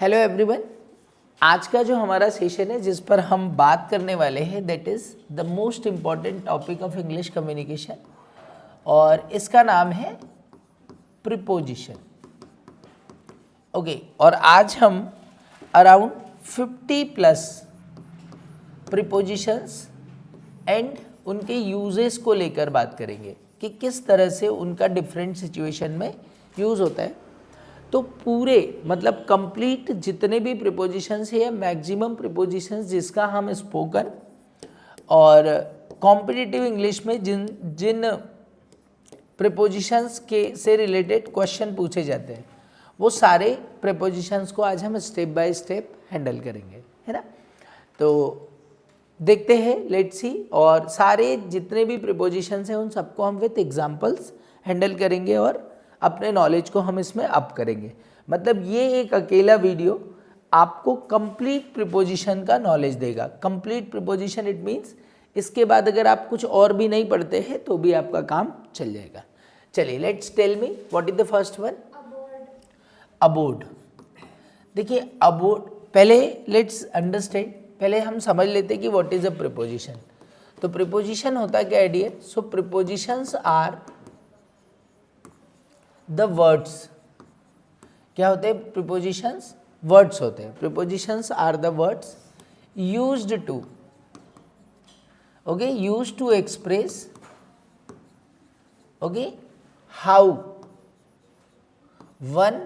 Hello everyone, आज का जो हमारा सेशन है जिस पर हम बात करने वाले हैं that is the most important topic of English communication और इसका नाम है प्रीपोजिशन। ओके, और आज हम अराउंड 50 प्लस प्रीपोजिशंस एंड उनके यूजेस को लेकर बात करेंगे कि किस तरह से उनका डिफरेंट सिचुएशन में यूज़ होता है। तो पूरे मतलब कंप्लीट जितने भी प्रीपोजिशंस है या मैक्सिमम प्रीपोजिशंस जिसका हम स्पोकन और कॉम्पिटिटिव इंग्लिश में जिन प्रीपोजिशंस के से रिलेटेड क्वेश्चन पूछे जाते हैं वो सारे प्रीपोजिशंस को आज हम स्टेप बाय स्टेप हैंडल करेंगे, है ना। तो देखते हैं, लेट्स सी। और सारे जितने भी प्रीपोजिशंस हैं उन सबको हम विथ एग्जांपल्स हैंडल करेंगे और अपने नॉलेज को हम इसमें अप करेंगे। मतलब ये एक अकेला वीडियो आपको कंप्लीट प्रीपोजिशन का नॉलेज देगा। कंप्लीट प्रीपोजिशन इट मीन्स इसके बाद अगर आप कुछ और भी नहीं पढ़ते हैं तो भी आपका काम चल जाएगा। चलिए, let's tell me what is the first one. Aboard. देखिए अबोर्ड, पहले लेट्स अंडरस्टैंड, पहले हम समझ लेते हैं कि व्हाट इज अ प्रीपोजिशन। तो प्रीपोजिशन होता क्या है dear? So prepositions are the words. क्या होते हैं प्रीपोजिशंस? वर्ड्स होते हैं। Prepositions are the words used to, okay, used to express, okay, how one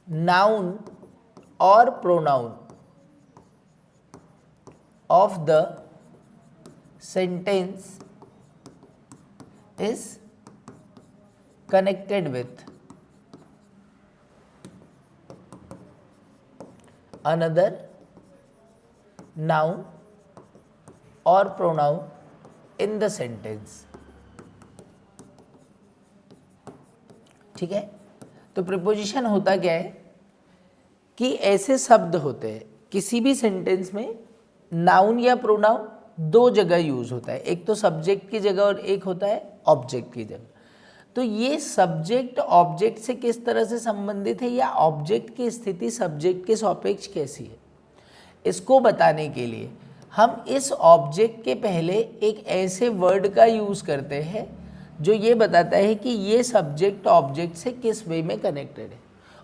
noun और pronoun of the sentence is connected with another noun or pronoun in the sentence। ठीक है, तो preposition होता क्या है कि ऐसे शब्द होते हैं किसी भी सेंटेंस में नाउन या प्रोनाउन दो जगह यूज होता है, एक तो सब्जेक्ट की जगह और एक होता है ऑब्जेक्ट की जगह। तो ये सब्जेक्ट ऑब्जेक्ट से किस तरह से संबंधित है या ऑब्जेक्ट की स्थिति सब्जेक्ट के सापेक्ष कैसी है, इसको बताने के लिए हम इस ऑब्जेक्ट के पहले एक ऐसे वर्ड का यूज करते हैं जो ये बताता है कि ये सब्जेक्ट ऑब्जेक्ट से किस वे में कनेक्टेड है।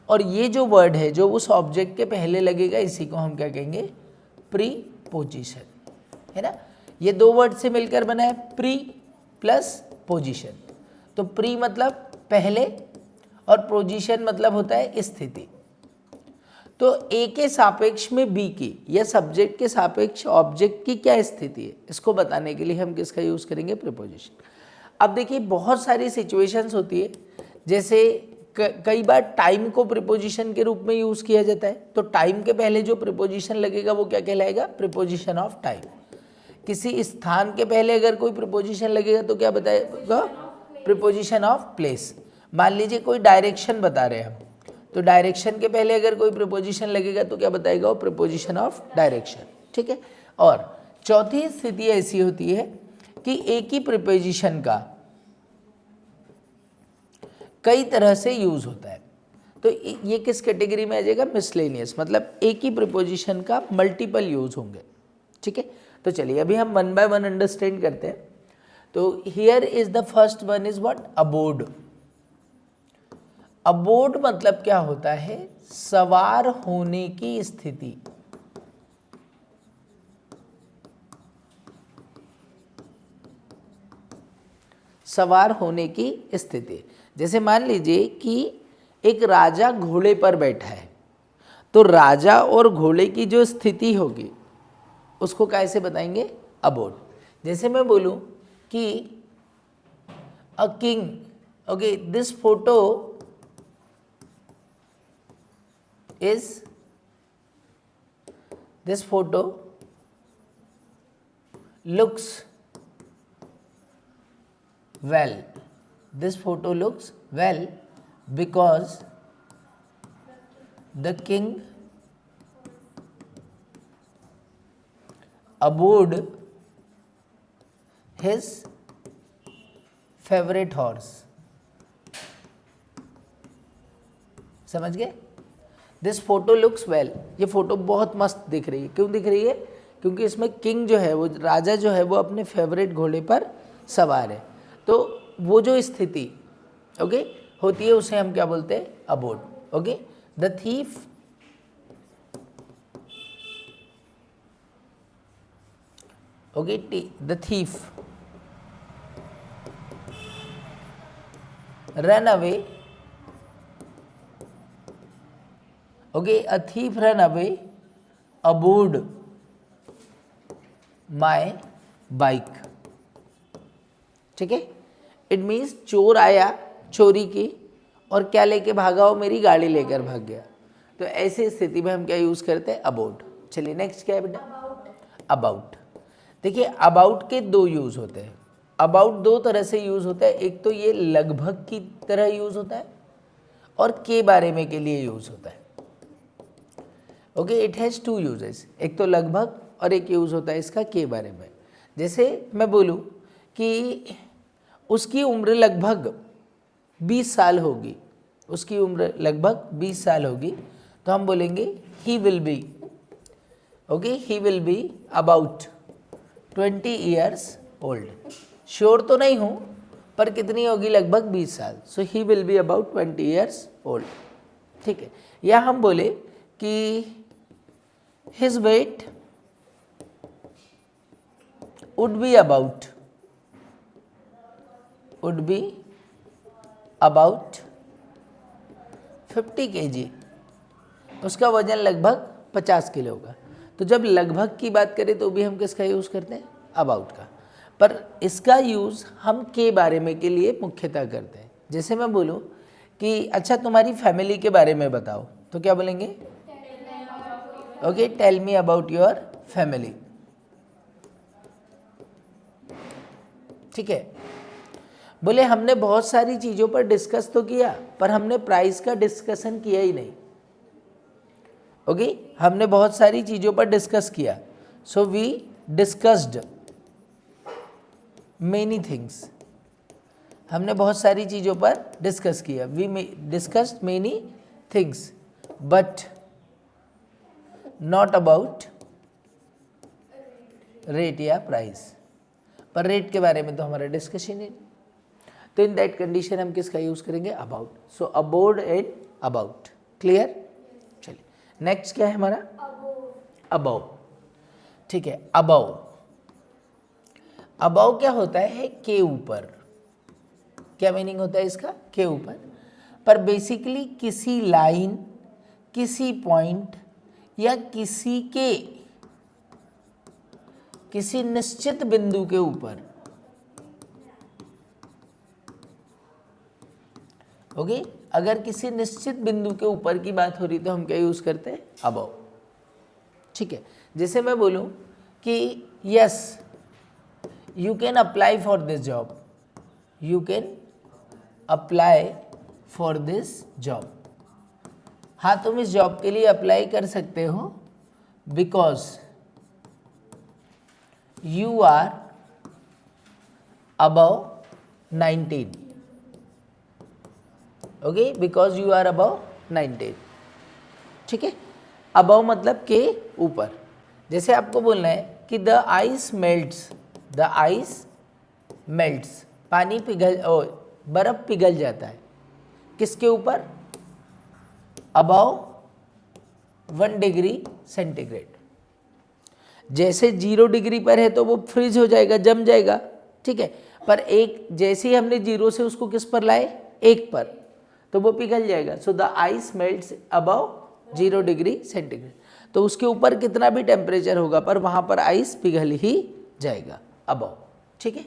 और ये जो वर्ड है जो उस ऑब्जेक्ट के पहले लगेगा इसी को हम क्या कहेंगे? प्रीपोजिशन, है ना। ये दो वर्ड से मिलकर बना है प्री प्लस पोजीशन। तो प्री मतलब पहले और पोजीशन मतलब होता है स्थिति। तो ए के सापेक्ष में बी की या सब्जेक्ट के सापेक्ष ऑब्जेक्ट की क्या स्थिति है, इसको बताने के लिए हम किसका यूज करेंगे? प्रीपोजिशन। अब देखिए बहुत सारी सिचुएशंस होती है, जैसे कई बार टाइम को प्रीपोजिशन के रूप में यूज किया जाता है। तो टाइम के पहले जो प्रीपोजिशन लगेगा वो क्या कहलाएगा? Preposition of time. किसी स्थान के पहले अगर कोई प्रीपोजिशन लगेगा तो क्या बताएगा? Preposition of place. मान लीजिए कोई डायरेक्शन बता रहे हैं हम, तो डायरेक्शन के पहले अगर कोई प्रीपोजिशन लगेगा तो क्या बताएगा? वो प्रीपोजिशन ऑफ डायरेक्शन। ठीक है। और चौथी स्थिति ऐसी होती है कि एक ही प्रीपोजिशन का कई तरह से यूज होता है। तो ये किस कैटेगरी में आ जाएगा? मिसलेनियस, मतलब एक ही प्रीपोजिशन का मल्टीपल यूज होंगे। ठीक है, तो चलिए अभी हम वन बाय वन अंडरस्टैंड करते हैं। तो here is the first one is what? Aboard. Aboard मतलब क्या होता है? सवार होने की स्थिति। सवार होने की स्थिति। जैसे मान लीजिए कि एक राजा घोड़े पर बैठा है, तो राजा और घोड़े की जो स्थिति होगी उसको कैसे बताएंगे? अबोर्ड। जैसे मैं बोलूं कि a king, okay, this photo looks well. This photo looks well because the king aboard his favorite horse। समझ गए? दिस फोटो लुक्स वेल, ये फोटो बहुत मस्त दिख रही है। क्यों दिख रही है? क्योंकि इसमें किंग जो है, वो राजा जो है, वो अपने फेवरेट घोड़े पर सवार है। तो वो जो स्थिति ओके होती है उसे हम क्या बोलते हैं? Aboard. Okay, the thief the thief run away, a thief run away aboard my bike। ठीक है, इट मीन्स चोर आया चोरी की और क्या लेके भागा? वो मेरी गाड़ी लेकर भाग गया। तो ऐसी स्थिति में हम क्या यूज करते हैं? अबाउट। चलिए नेक्स्ट क्या है बेटा? अबाउट। देखिए अबाउट के दो यूज होते हैं। अबाउट दो तरह से यूज होता है, एक तो ये लगभग की तरह यूज होता है और के बारे में के लिए यूज होता है। Okay, it has two uses, एक तो लगभग और एक यूज होता है इसका के बारे में। जैसे मैं बोलूँ कि उसकी उम्र लगभग 20 साल होगी, उसकी उम्र लगभग 20 साल होगी, तो हम बोलेंगे he will be, okay, he will be about 20 years old. Sure तो नहीं हूँ पर कितनी होगी? लगभग 20 साल। So he will be about 20 years old. ठीक है, या हम बोले कि his weight would be about 50 kg, उसका वजन लगभग 50 किलो होगा। तो जब लगभग की बात करें तो भी हम किसका यूज़ करते हैं? अबाउट का। पर इसका यूज़ हम के बारे में के लिए मुख्यतः करते हैं। जैसे मैं बोलूँ कि अच्छा तुम्हारी फैमिली के बारे में बताओ, तो क्या बोलेंगे? Okay, tell me about your family. ठीक है, बोले हमने बहुत सारी चीज़ों पर डिस्कस तो किया पर हमने प्राइस का डिस्कशन किया ही नहीं। ओके, हमने बहुत सारी चीज़ों पर डिस्कस किया, so we discussed many things. हमने बहुत सारी चीज़ों पर डिस्कस किया, we discussed many things but not about rate या प्राइस। पर रेट के बारे में तो हमारा डिस्कशन नहीं। तो इन दैट कंडीशन हम किसका यूज करेंगे? About. So aboard and about. Clear? चलिए नेक्स्ट क्या है हमारा? अबव। ठीक है, अबव। अबव क्या होता है? के ऊपर। क्या मीनिंग होता है इसका? के ऊपर। पर बेसिकली किसी लाइन, किसी पॉइंट या किसी निश्चित बिंदु के ऊपर। ओके, अगर किसी निश्चित बिंदु के ऊपर की बात हो रही तो हम क्या यूज करते हैं? अबव। ठीक है, जैसे मैं बोलूं कि yes you can apply for this job, you can apply for this job. हाँ, तुम इस जॉब के लिए अप्लाई कर सकते हो because you are above 19। Okay, because you are above 19। ठीक है, अबव मतलब के ऊपर। जैसे आपको बोलना है कि the ice melts, the ice melts, पानी बर्फ पिघल जाता है किसके ऊपर? Above 1 degree centigrade. जैसे 0 डिग्री पर है तो वो फ्रीज हो जाएगा, जम जाएगा। ठीक है, पर एक जैसे ही हमने 0 से उसको किस पर लाए? 1 पर, तो वो पिघल जाएगा। So the ice melts above 0 degree centigrade. तो उसके ऊपर कितना भी टेम्परेचर होगा पर वहाँ पर आइस पिघल ही जाएगा, अबव। ठीक है,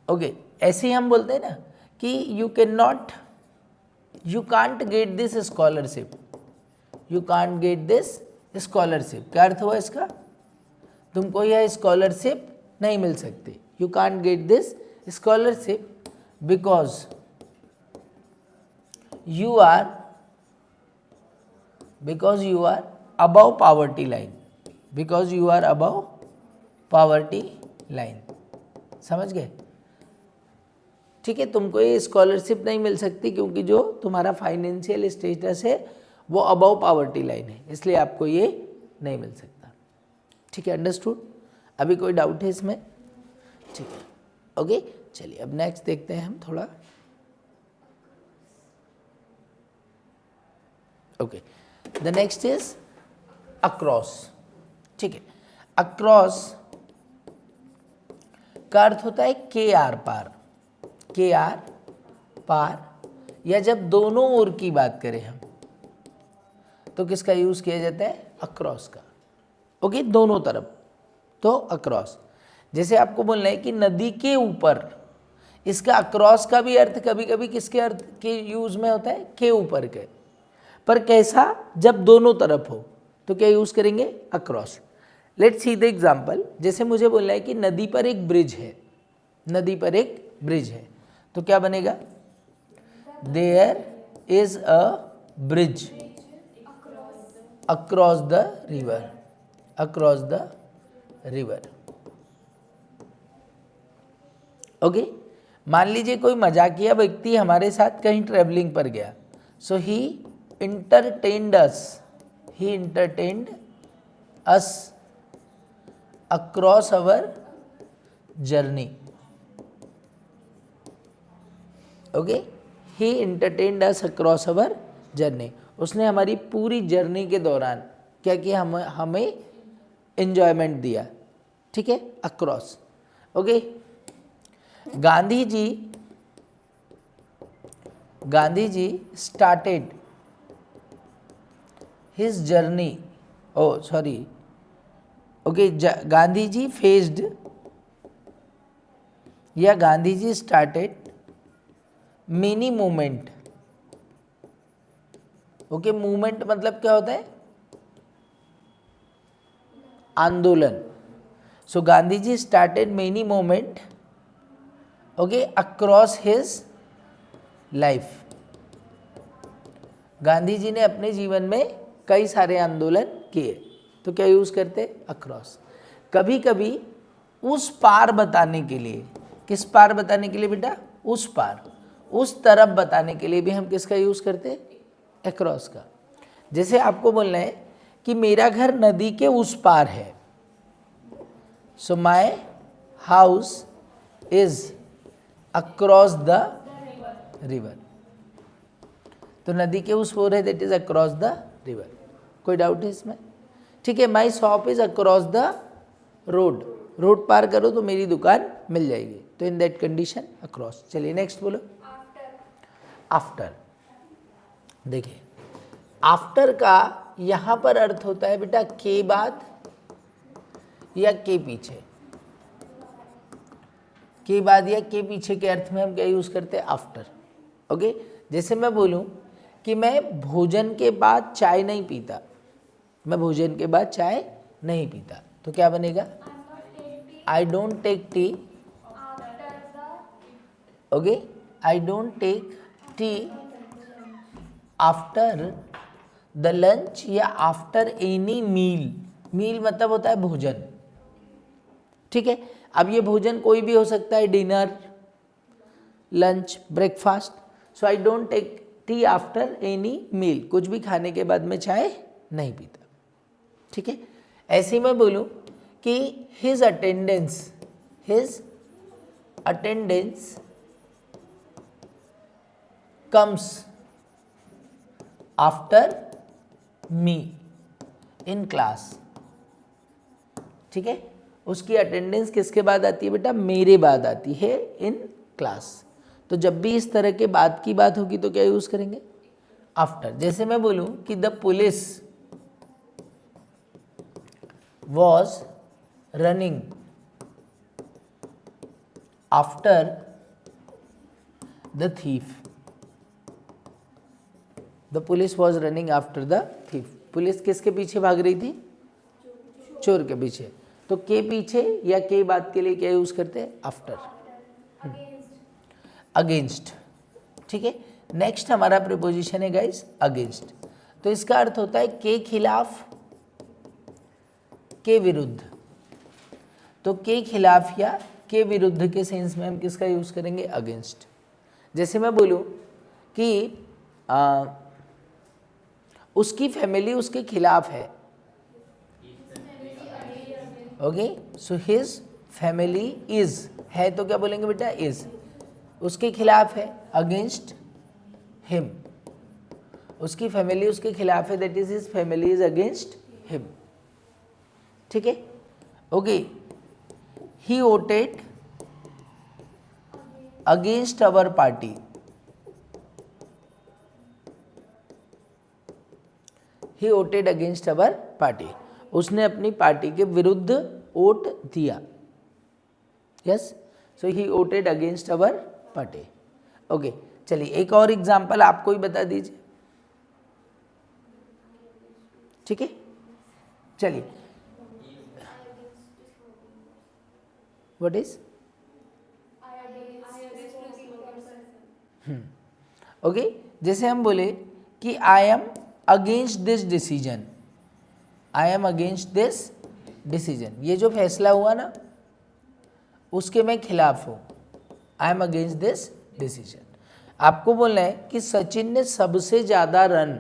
ओके। ऐसे ही हम बोलते हैं ना कि you can't get this scholarship, you can't get this scholarship. क्या अर्थ हुआ इसका? तुमको यह स्कॉलरशिप नहीं मिल सकती। You can't get this scholarship because you are above poverty line, because you are above poverty line. समझ गए? ठीक है, तुमको ये स्कॉलरशिप नहीं मिल सकती क्योंकि जो तुम्हारा फाइनेंशियल स्टेटस है वो अबव पावर्टी लाइन है, इसलिए आपको ये नहीं मिल सकता। ठीक है, अंडरस्टूड। अभी कोई डाउट है इसमें? ठीक है, ओके। चलिए अब नेक्स्ट देखते हैं हम थोड़ा। Okay, the next is across. ठीक है, अक्रॉस का अर्थ होता है के आर पार, के आर पार, या जब दोनों ओर की बात करें हम तो किसका यूज किया जाता है? अक्रॉस का। ओके, दोनों तरफ, तो अक्रॉस। जैसे आपको बोलना है कि नदी के ऊपर, इसका अक्रॉस का भी अर्थ कभी कभी किसके अर्थ के यूज में होता है? के ऊपर के। पर कैसा? जब दोनों तरफ हो तो क्या यूज करेंगे? Across. Let's see the example. जैसे मुझे बोलना है कि नदी पर एक ब्रिज है, नदी पर एक ब्रिज है, तो क्या बनेगा? There is a bridge across the river, across the river. Okay, मान लीजिए कोई मजाकिया व्यक्ति हमारे साथ कहीं ट्रेवलिंग पर गया, सो ही entertained us, he entertained us across our journey. Okay, he entertained us across our journey. उसने हमारी पूरी जर्नी के दौरान क्या किया? हमें एंजॉयमेंट दिया। ठीक है, across. Okay, Gandhi ji started his journey, oh sorry, okay, Gandhi ji faced या Gandhi ji started many movement। Okay, movement मतलब क्या होता है? आंदोलन। So Gandhi ji started many movement, okay, across his life. Gandhi ji ने अपने जीवन में कई सारे आंदोलन किए, तो क्या यूज करते? अक्रॉस। कभी कभी उस पार बताने के लिए, किस पार बताने के लिए बेटा? उस पार, उस तरफ बताने के लिए भी हम किसका यूज करते? अक्रॉस का। जैसे आपको बोलना है कि मेरा घर नदी के उस पार है, so my house is across the river. तो नदी के उस ओर है, that is across the river. कोई डाउट है इसमें? ठीक है, my shop is across the road, road पार करो तो मेरी दुकान मिल जाएगी, तो इन दैट कंडीशन अक्रॉस। चलिए नेक्स्ट बोलो। आफ्टर। देखिए, आफ्टर का यहां पर अर्थ होता है बेटा के बाद या के पीछे। के बाद या के पीछे के अर्थ में हम क्या यूज करते हैं? आफ्टर। ओके, जैसे मैं बोलूं कि मैं भोजन के बाद चाय नहीं पीता, मैं भोजन के बाद चाय नहीं पीता, तो क्या बनेगा? I don't take tea, okay, I don't take tea after the lunch या आफ्टर एनी मील। मील मतलब होता है भोजन। ठीक है, अब ये भोजन कोई भी हो सकता है, dinner, lunch, breakfast. So I don't take tea after any meal, कुछ भी खाने के बाद मैं चाय नहीं पीता। ठीक है, ऐसे ही मैं बोलूं कि his attendance comes after me in class. ठीक है, उसकी अटेंडेंस किसके बाद आती है बेटा? मेरे बाद आती है इन क्लास। तो जब भी इस तरह के बाद की बात होगी तो क्या यूज करेंगे? आफ्टर। जैसे मैं बोलूं कि the police was running after the thief. The police was running after the thief. Police किसके पीछे भाग रही थी? चोर के पीछे। तो के पीछे या के बाद के लिए क्या यूज करते हैं? आफ्टर। अगेंस्ट। ठीक है, नेक्स्ट हमारा प्रीपोजिशन है गाइस अगेंस्ट। तो इसका अर्थ होता है के खिलाफ, के विरुद्ध। तो के खिलाफ या के विरुद्ध के सेंस में हम किसका यूज करेंगे? अगेंस्ट। जैसे मैं बोलूं कि उसकी फैमिली उसके खिलाफ है। Okay, so his family is, है तो क्या बोलेंगे बेटा, इज, उसके खिलाफ है, अगेंस्ट हिम, उसकी फैमिली उसके खिलाफ है, that is his family is against him. ठीक है, ओके, ही वोटेड अगेंस्ट अवर पार्टी, ही वोटेड अगेंस्ट अवर पार्टी, उसने अपनी पार्टी के विरुद्ध वोट दिया। यस, सो ही वोटेड अगेंस्ट अवर पार्टी। ओके, चलिए एक और एग्जांपल आपको ही बता दीजिए। ठीक है, चलिए, व्हाट इज, ओके, जैसे हम बोले कि I am against this decision, I am against this decision, ये जो फैसला हुआ ना उसके मैं खिलाफ हूं, I am against this decision. आपको बोलना है कि सचिन ने सबसे ज्यादा रन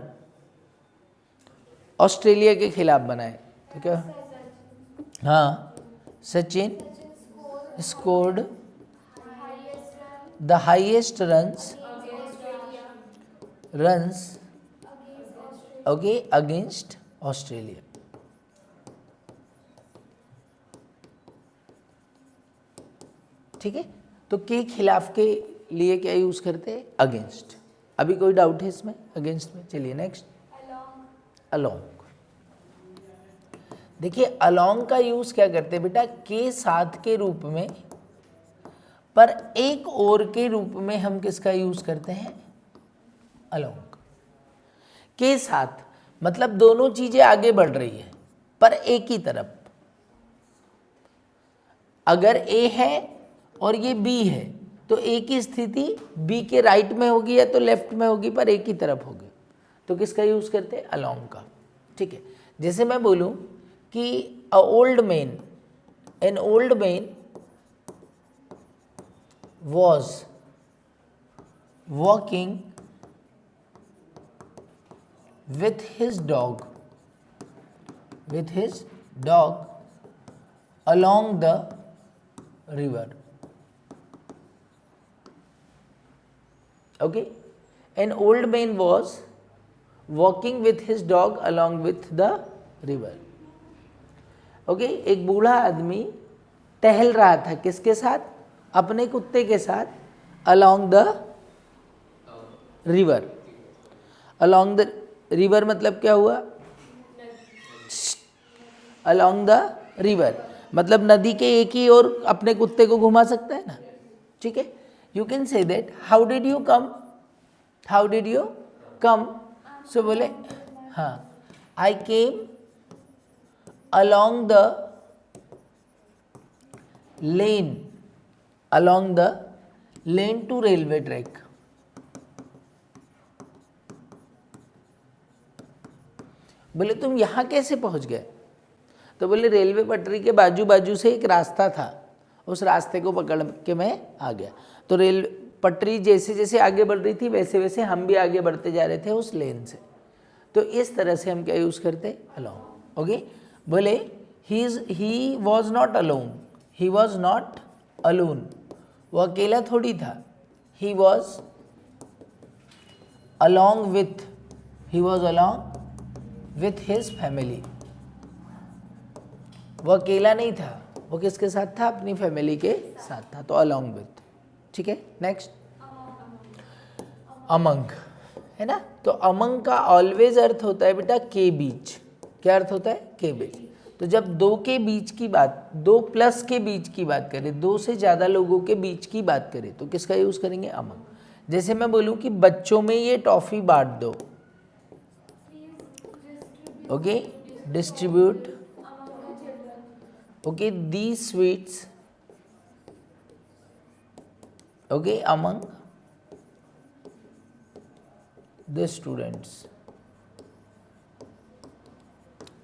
ऑस्ट्रेलिया के खिलाफ बनाए, तो क्या, हाँ, Sachin scored the highest runs okay against Australia. ठीक है, तो के खिलाफ के लिए क्या यूज करते हैं, अगेंस्ट। अभी कोई डाउट है इसमें, अगेंस्ट में? चलिए नेक्स्ट, अलोंग। देखिए अलोंग का यूज क्या करते हैं बेटा, के साथ के रूप में, पर एक और के रूप में हम किसका यूज करते हैं, अलोंग। के साथ मतलब दोनों चीजें आगे बढ़ रही है पर एक ही तरफ। अगर ए है और ये बी है तो ए की स्थिति बी के राइट में होगी या तो लेफ्ट में होगी, पर एक ही तरफ होगी, तो किसका यूज करते हैं, अलोंग का। ठीक है, जैसे मैं बोलूं कि a old man, an old man was walking with his dog along the river. Okay, an old man was walking with his dog along with the river. Okay, एक बूढ़ा आदमी टहल रहा था किसके साथ, अपने कुत्ते के साथ, along the river. Along the river मतलब क्या हुआ, अलोंग द रिवर मतलब नदी के एक ही ओर अपने कुत्ते को घुमा सकता है ना। ठीक है, you can say that how did you come, so बोले हाँ, I came along the lane, along the lane to railway track. बोले तुम यहां कैसे पहुंच गए, तो बोले रेलवे पटरी के बाजू बाजू से एक रास्ता था, उस रास्ते को पकड़ के मैं आ गया। तो रेल पटरी जैसे जैसे आगे बढ़ रही थी वैसे वैसे हम भी आगे बढ़ते जा रहे थे उस लेन से। तो इस तरह से हम क्या यूज करते, अलोंग। ओके, बोले he was not alone, he was not alone, वो अकेला थोड़ी था, he was along with his family, वो अकेला नहीं था, वो किसके साथ था, अपनी फैमिली के साथ था, तो अलोंग विथ। ठीक है, नेक्स्ट, अमंग है ना, तो अमंग का ऑलवेज अर्थ होता है बेटा के बीच। क्या अर्थ होता है, के बीच। तो जब दो के बीच की बात, दो प्लस के बीच की बात करें, दो से ज़्यादा लोगों के बीच की बात करें तो किसका यूज करेंगे, अमंग। जैसे मैं बोलूं कि बच्चों में ये टॉफी बांट दो, okay, distribute, okay, the sweets, okay, among the students,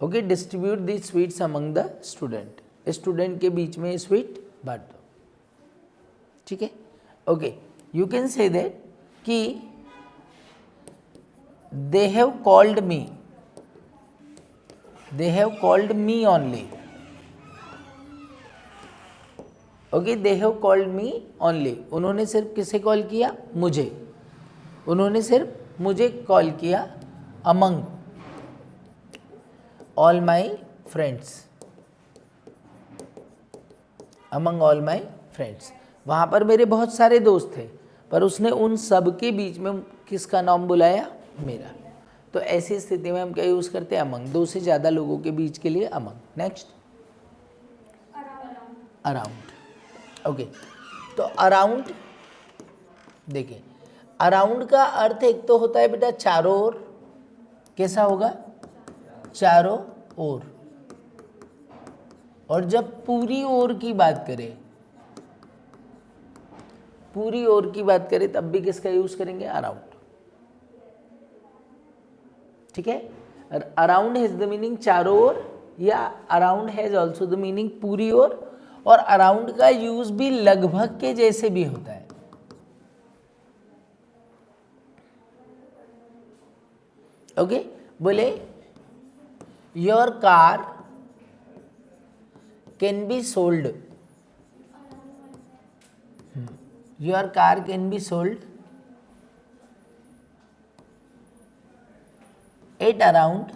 okay, distribute the sweets among the student, student के बीच में स्वीट बांट दो। ठीक है, okay, you can say that कि they have called me, they have called me only. Okay, they have called me only, उन्होंने सिर्फ किसे कॉल किया? मुझे, उन्होंने सिर्फ मुझे कॉल किया। among all my friends, among all my friends, वहाँ पर मेरे बहुत सारे दोस्त थे, पर उसने उन सब के बीच में किसका नाम बुलाया? मेरा। तो ऐसी स्थिति में हम क्या यूज़ करते हैं? among, दो से ज़्यादा लोगों के बीच के लिए among। Next, around. ओके, तो अराउंड देखिए, अराउंड का अर्थ एक तो होता है बेटा चारों ओर, कैसा होगा? चारों ओर। और जब पूरी ओर की बात करें, पूरी ओर की बात करें, तब भी किसका यूज करेंगे? अराउंड। ठीक है, अराउंड हैज द मीनिंग चारों ओर, या around has also the meaning पूरी ओर, और अराउंड का यूज भी लगभग के जैसे भी होता है। ओके, बोले your car can be sold, your car can be sold at around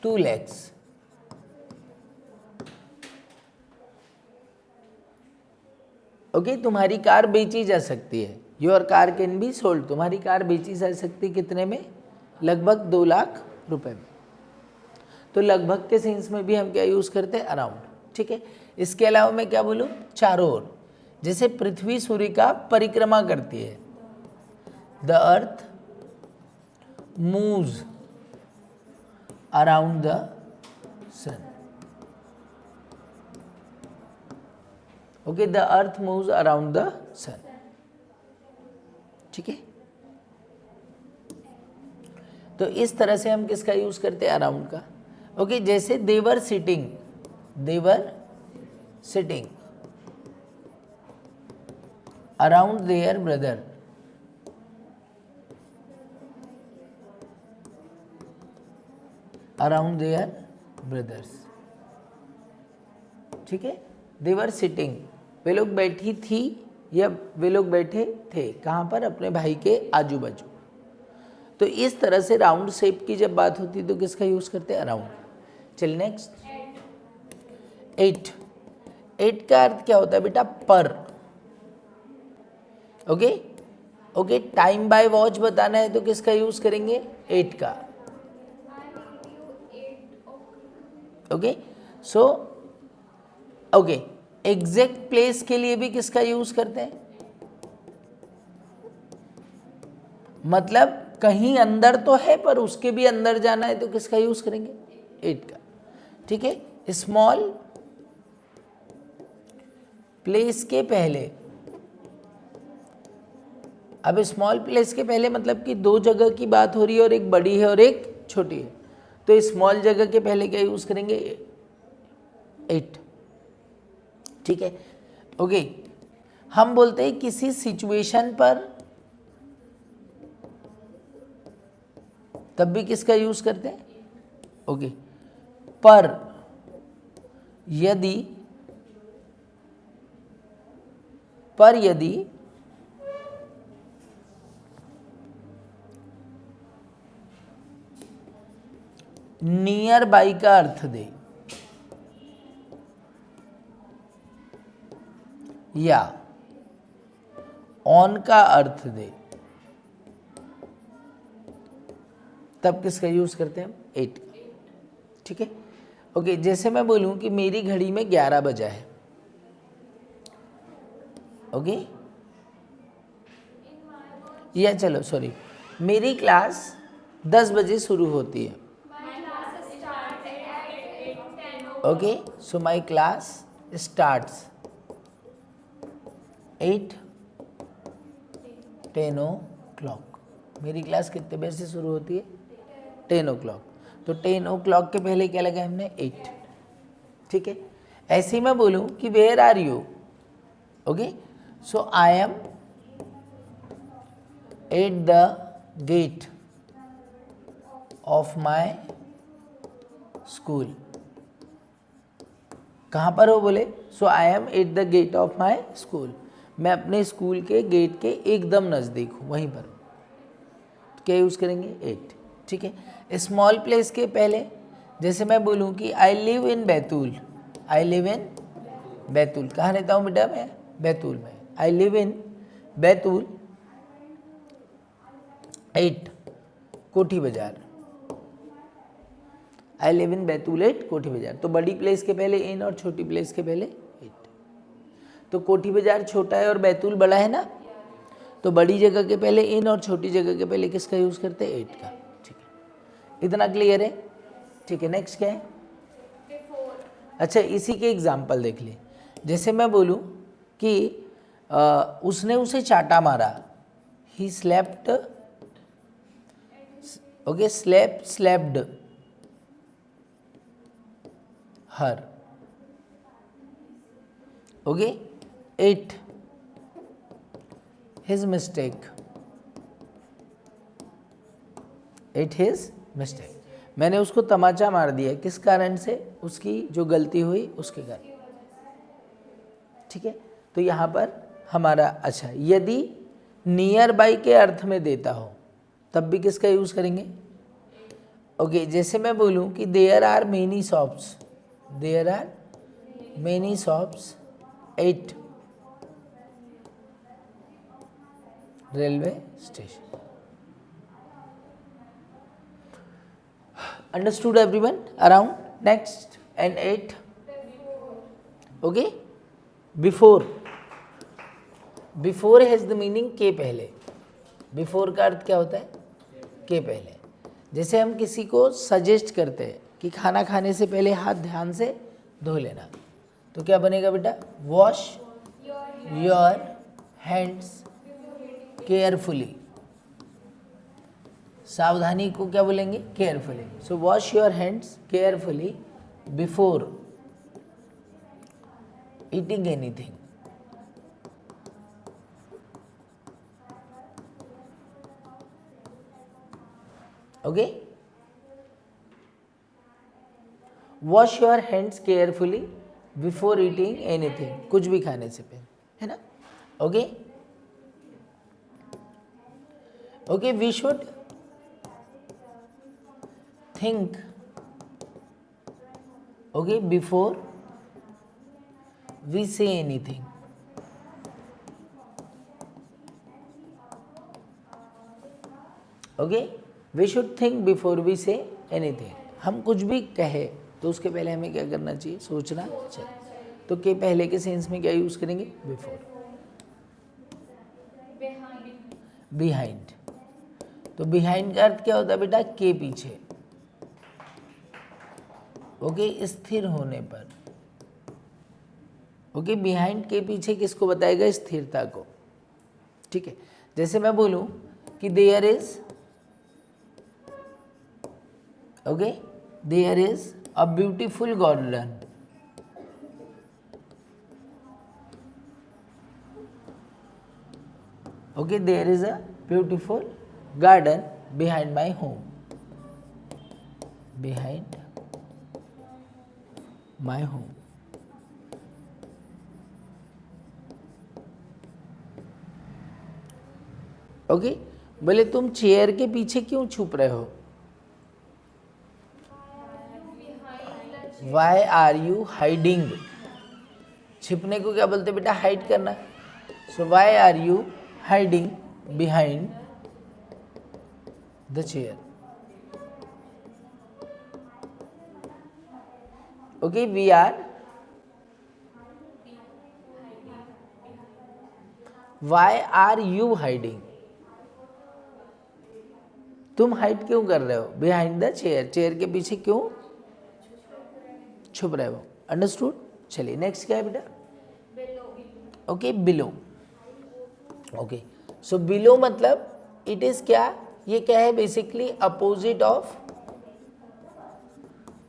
2 lakhs। Okay, तुम्हारी कार बेची जा सकती है, your car can be sold, तुम्हारी कार बेची जा सकती है कितने में? लगभग 2 लाख रुपए में। तो लगभग के सेंस में भी हम क्या यूज करते हैं? अराउंड। ठीक है, इसके अलावा मैं क्या बोलूं? चारों ओर। जैसे पृथ्वी सूर्य का परिक्रमा करती है, the earth moves around the sun. Okay, the earth moves around the sun. ठीक है, तो इस तरह से हम किसका यूज करते हैं? अराउंड का। ओके, जैसे they were sitting, they were sitting around their brother, around their brothers. ठीक है, देवर सिटिंग, वे लोग बैठी थी या वे लोग बैठे थे, कहाँ पर? अपने भाई के आजू बाजू। तो इस तरह से राउंड शेप की जब बात होती है तो किसका यूज करते हैं? अराउंड। चल नेक्स्ट, 8। 8 का अर्थ क्या होता है बेटा? पर। Okay, okay, time by watch बताना है तो किसका यूज करेंगे? 8 का। Okay, so okay, exact place के लिए भी किसका यूज करते हैं? मतलब कहीं अंदर तो है पर उसके भी अंदर जाना है तो किसका यूज करेंगे? 8 का। ठीक है, स्मॉल प्लेस के पहले, अब स्मॉल प्लेस के पहले मतलब कि 2 जगह की बात हो रही है और एक बड़ी है और एक छोटी है, तो स्मॉल जगह के पहले क्या यूज करेंगे? 8। ठीक है, ओके, हम बोलते हैं किसी सिचुएशन पर, तब भी किसका यूज करते हैं? ओके, पर यदि नियर बाई का अर्थ दे या ऑन का अर्थ दे, तब किसका यूज करते हैं हम? 8 का। ठीक है, ओके, जैसे मैं बोलूं कि मेरी घड़ी में 11 बजा है। ओके, या चलो सॉरी, मेरी क्लास 10 बजे शुरू होती है। Okay, so my class starts 10 o'clock। मेरी क्लास कितने बजे से शुरू होती है? 10 o'clock। तो 10 o'clock के पहले क्या लगा हमने? 8। ठीक है, ऐसे ही मैं बोलूं कि where are you? Okay, so I am at the gate of my school. कहाँ पर हो बोले? So I am at the gate of my school. मैं अपने स्कूल के गेट के एकदम नज़दीक हूँ, वहीं पर। तो क्या यूज़ करेंगे? एट। ठीक है। स्मॉल प्लेस के पहले जैसे मैं बोलूँ कि I live in Betul. I live in Betul. कहाँ रहता हूँ बेटा? मैं बैतूल में। I live in Betul at Kothi Bazaar. I live in Betul at Kothi Bazaar. तो बड़ी प्लेस के पहले इन और छोटी प्लेस के पहले एट। तो कोठी बाजार छोटा है और बैतूल बड़ा है ना, तो बड़ी जगह के पहले इन और छोटी जगह के पहले किसका यूज़ करते हैं? एट का। ठीक है, इतना क्लियर है? ठीक है। नेक्स्ट क्या है? अच्छा, इसी के एग्जाम्पल देख ले। जैसे मैं बोलूँ कि उसने उसे चाटा मारा। He slapped, okay, slapped her, okay, at his mistake, at his mistake. मैंने उसको तमाचा मार दिया, किस कारण से? उसकी जो गलती हुई उसके कारण। ठीक है। तो यहाँ पर हमारा, अच्छा, यदि नियर बाई के अर्थ में देता हो तब भी किसका यूज़ करेंगे? ओके, जैसे मैं बोलूँ कि there are many shops, there are many shops at railway station. Understood everyone around? Next, and 8. Okay, before has the meaning के पहले। before का अर्थ क्या होता है? के पहले। जैसे हम किसी को सजेस्ट करते हैं कि खाना खाने से पहले हाथ ध्यान से धो लेना, तो क्या बनेगा बेटा? Wash your hands carefully. सावधानी को क्या बोलेंगे? Carefully. So wash your hands carefully before eating anything. Okay, wash your hands carefully before eating anything, कुछ भी खाने से पहले, है ना? Okay, okay, we should think, okay, before we say anything. Okay, we should think before we say anything. हम कुछ भी कहे तो उसके पहले हमें क्या करना चाहिए? सोचना चाहिए। तो के पहले के सेंस में क्या यूज़ करेंगे? बिफोर। बिहाइंड। तो बिहाइंड का अर्थ क्या होता है बेटा? के पीछे। ओके, स्थिर होने पर। ओके, बिहाइंड के पीछे किसको बताएगा? स्थिरता को। ठीक है। जैसे मैं बोलूं कि there is, okay, there is a beautiful garden. Okay, there is a beautiful garden behind my home. Behind my home. Okay, बोले तुम चेयर के पीछे क्यों छुप रहे हो? Why are you hiding? छिपने को क्या बोलते बेटा? हाइड करना। So why are you hiding behind the chair? Okay, we are, why are you hiding? तुम हाइड क्यों कर रहे हो? बिहाइंड द चेयर, चेयर के पीछे क्यों छुप रहे हो? अंडरस्टूड? चलिए नेक्स्ट क्या है बेटा? Okay, below. Okay, so below मतलब इट इज क्या? ये क्या है? बेसिकली अपोजिट ऑफ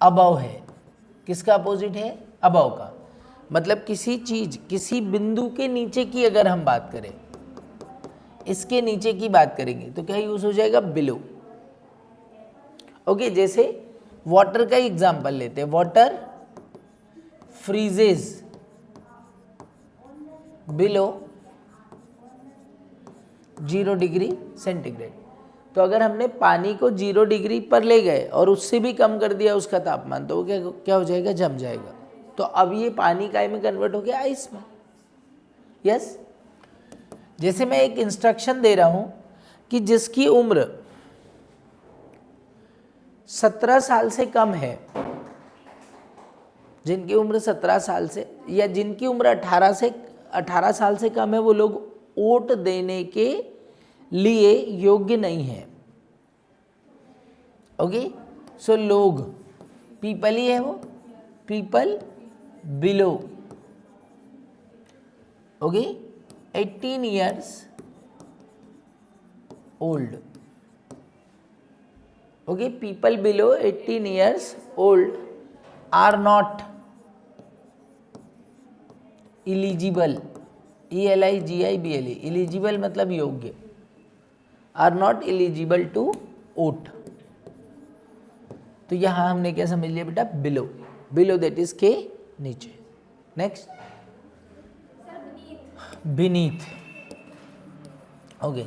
अबव है। किसका अपोजिट है? अबव का। मतलब किसी चीज, किसी बिंदु के नीचे की अगर हम बात करें, इसके नीचे की बात करेंगे तो क्या यूज हो जाएगा, बिलो। ओके, जैसे वाटर का एग्जांपल लेते हैं, वाटर फ्रीजेज बिलो 0 डिग्री सेंटीग्रेड। तो अगर हमने पानी को 0 डिग्री पर ले गए और उससे भी कम कर दिया उसका तापमान, तो वो क्या हो जाएगा, जम जाएगा। तो अब ये पानी काय में कन्वर्ट हो गया, आइस में। यस, जैसे मैं एक इंस्ट्रक्शन दे रहा हूं कि जिसकी उम्र 17 साल से कम है, जिनकी उम्र 17 साल से या जिनकी उम्र 18 साल से कम है, वो लोग वोट देने के लिए योग्य नहीं है। ओके, सो लोग, पीपल ही है वो, people below, okay, 18 years old. Okay, people below 18 years old are not eligible, ELIGIBLE, eligible मतलब योग्य, are not eligible to vote। तो यहाँ हमने क्या समझ लिया बेटा, बिलो, बिलो दैट इज के नीचे। Next, beneath. ओके,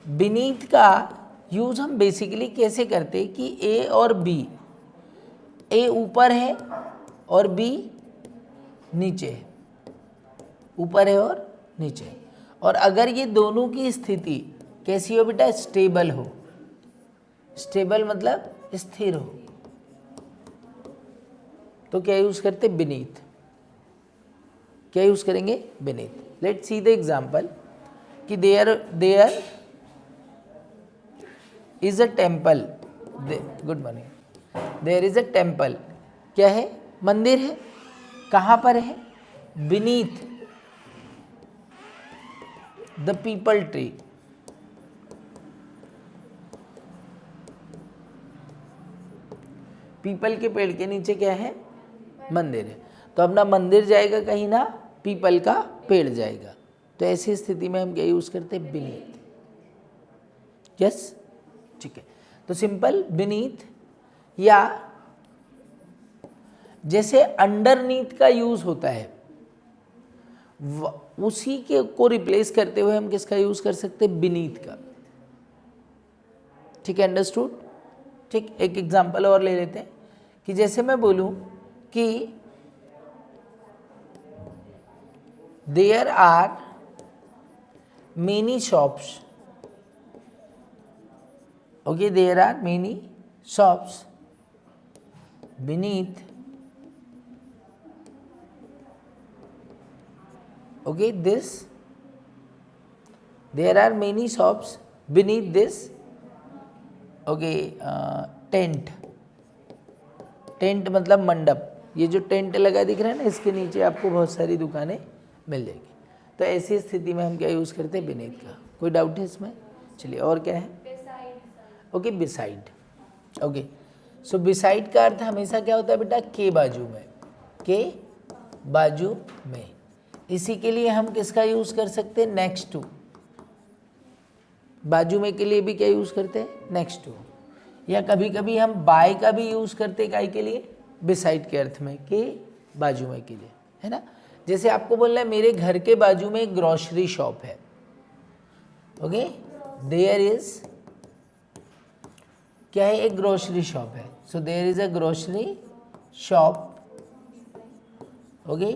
बीनीथ का यूज हम बेसिकली कैसे करते हैं कि ए और बी, ए ऊपर है और बी नीचे है, ऊपर है और नीचे है। और अगर ये दोनों की स्थिति कैसी हो बेटा, स्टेबल हो, स्टेबल मतलब स्थिर हो, तो क्या यूज करते, बीनीथ। क्या यूज करेंगे, beneath. Let's see the example कि there is a temple, good morning, there is a temple, क्या है, मंदिर है, कहाँ पर है, बीनीथ द पीपल ट्री। पीपल के पेड़ के नीचे क्या है, मंदिर है। तो अपना मंदिर जाएगा कहीं ना, पीपल का पेड़ जाएगा। तो ऐसी स्थिति में हम क्या यूज करते हैं, बीनीथ। यस, ठीक है। तो सिंपल बीनीथ, या जैसे अंडरनीथ का यूज होता है, उसी के को रिप्लेस करते हुए हम किसका यूज कर सकते हैं, बीनीथ का। ठीक है, अंडरस्टूड। ठीक, एक एग्जांपल और ले लेते हैं कि जैसे मैं बोलूं कि there are many shops, okay, there are many shops beneath, okay, this, there are many shops beneath this, okay, tent. Tent मतलब मंडप, ये जो टेंट लगा दिख रहा है ना, इसके नीचे आपको बहुत सारी दुकानें मिल जाएगी। तो ऐसी स्थिति में हम क्या यूज़ करते हैं, बीनीथ का। कोई डाउट है इसमें? चलिए, और क्या है, ओके, बिसाइड। ओके, सो बिसाइड का अर्थ हमेशा क्या होता है बेटा, के बाजू में, के बाजू में। इसी के लिए हम किसका यूज कर सकते हैं, नेक्स्ट टू। बाजू में के लिए भी क्या यूज करते हैं, नेक्स्ट टू। या कभी कभी हम बाय का भी यूज करते हैं, काय के लिए, बिसाइड के अर्थ में, के बाजू में के लिए, है ना। जैसे आपको बोलना है मेरे घर के बाजू में एक ग्रोसरी शॉप है, ओके, देयर इज, क्या है, एक ग्रोसरी शॉप है। So there is a grocery shop, okay,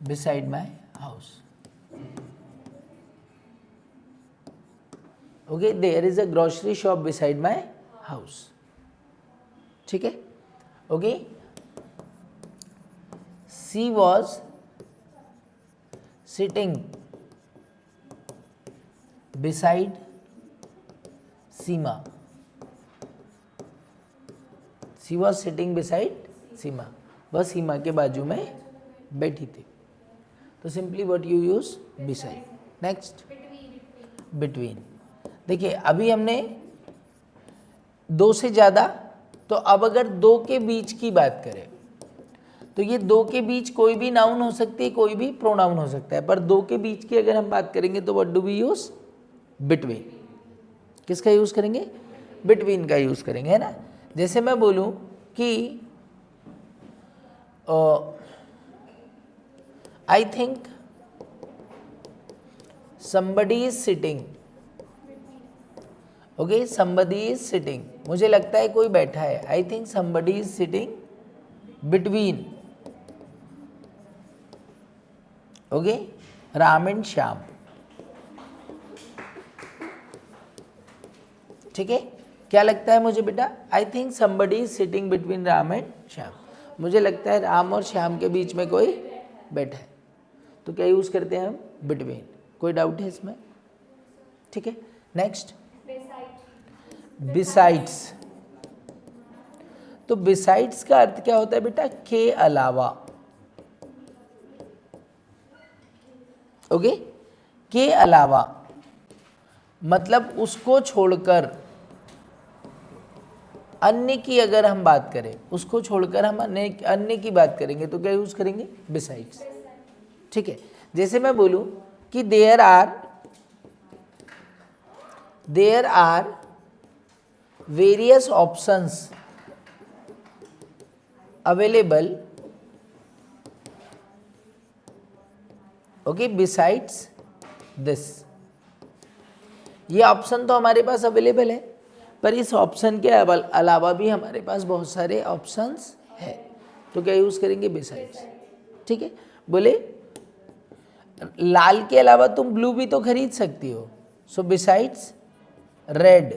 beside my house. Okay, there is a grocery shop beside my house. ठीक है, okay. She was sitting beside Seema. She was sitting beside Seema, वह सीमा के बाजू में बैठी थी। तो simply what you use, beside. Next, between. देखिए, अभी हमने दो से ज़्यादा, तो अब अगर दो के बीच की बात करें तो ये दो के बीच कोई भी नाउन हो सकती है, कोई भी प्रोनाउन हो सकता है, पर दो के बीच की अगर हम बात करेंगे तो what do we use? Between. किसका यूज करेंगे? बिटवीन का यूज करेंगे, है ना। जैसे मैं बोलूं कि I think somebody is sitting, okay, somebody is sitting, मुझे लगता है कोई बैठा है, I think somebody is sitting between, okay, Ram and Shyam. ठीक है, क्या लगता है मुझे बेटा? आई think somebody is sitting between Ram and Shyam, मुझे लगता है राम और श्याम के बीच में कोई बैठा है। तो क्या यूज करते हैं हम? बिटवीन। कोई डाउट है इसमें? ठीक है, नेक्स्ट बिसाइड्स। तो बिसाइड्स का अर्थ क्या होता है बेटा? के अलावा। ओके, के अलावा मतलब उसको छोड़कर, अन्य की अगर हम बात करें, उसको छोड़कर हम अन्य की बात करेंगे तो क्या यूज करेंगे? बिसाइड्स। ठीक है, जैसे मैं बोलूं कि there are various options available, okay, besides this. ये ऑप्शन तो हमारे पास अवेलेबल है, पर इस ऑप्शन के अलावा भी हमारे पास बहुत सारे ऑप्शंस है, तो क्या यूज करेंगे? बिसाइड्स। ठीक है, बोले लाल के अलावा तुम ब्लू भी तो खरीद सकती हो, so besides red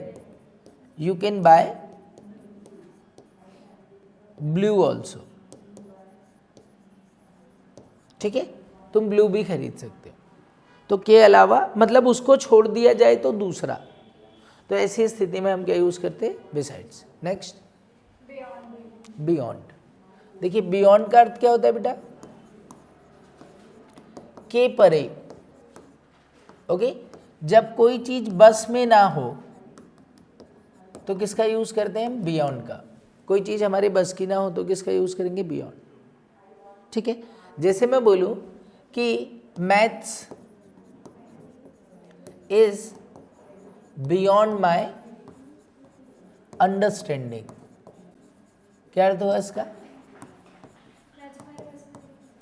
you can buy blue also. ठीक है, तुम ब्लू भी खरीद सकते हो। तो के अलावा मतलब उसको छोड़ दिया जाए तो दूसरा, तो ऐसी स्थिति में हम क्या यूज करते हैं? बिसाइड्स। Next beyond. देखिए बियॉन्ड का अर्थ क्या होता है बेटा? के परे। ओके, जब कोई चीज बस में ना हो तो किसका यूज करते हैं हम? बियॉन्ड का। कोई चीज हमारे बस की ना हो तो किसका यूज करेंगे? बियॉन्ड। ठीक है, जैसे मैं बोलूं कि maths is beyond my understanding, क्या अर्थ हुआ इसका?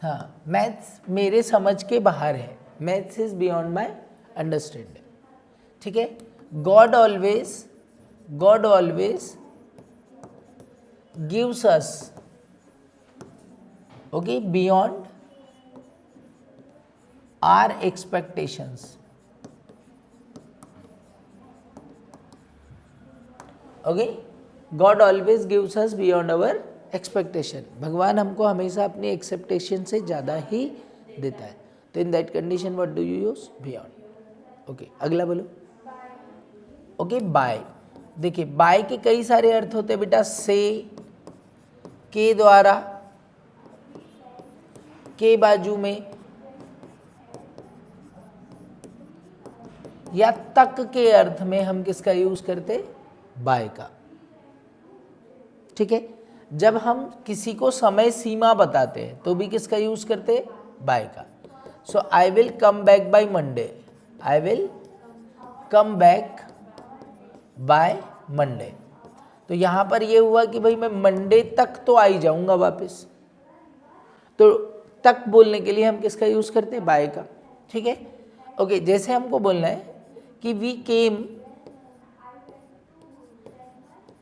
हाँ, मैथ्स मेरे समझ के बाहर है, maths is beyond my understanding. ठीक है, God always gives us, okay, beyond our expectations. Okay, God always gives us beyond our expectation. भगवान हमको हमेशा अपनी एक्सेप्टेशन से ज़्यादा ही देता है, तो in that condition what do you use? Beyond. Okay, अगला बोलो। Okay, bye. देखिए बाय के कई सारे अर्थ होते हैं बेटा, से, के द्वारा, के बाजू में, या तक के अर्थ में हम किसका यूज करते? बाय का। ठीक है, जब हम किसी को समय सीमा बताते हैं तो भी किसका यूज करते? बाय का। So I will come back by Monday, I will come back by Monday. तो यहां पर यह हुआ कि भाई मैं मंडे तक तो आ ही जाऊंगा वापस, तो तक बोलने के लिए हम किसका यूज करते हैं? बाय का। ठीक है, ओके, जैसे हमको बोलना है कि we came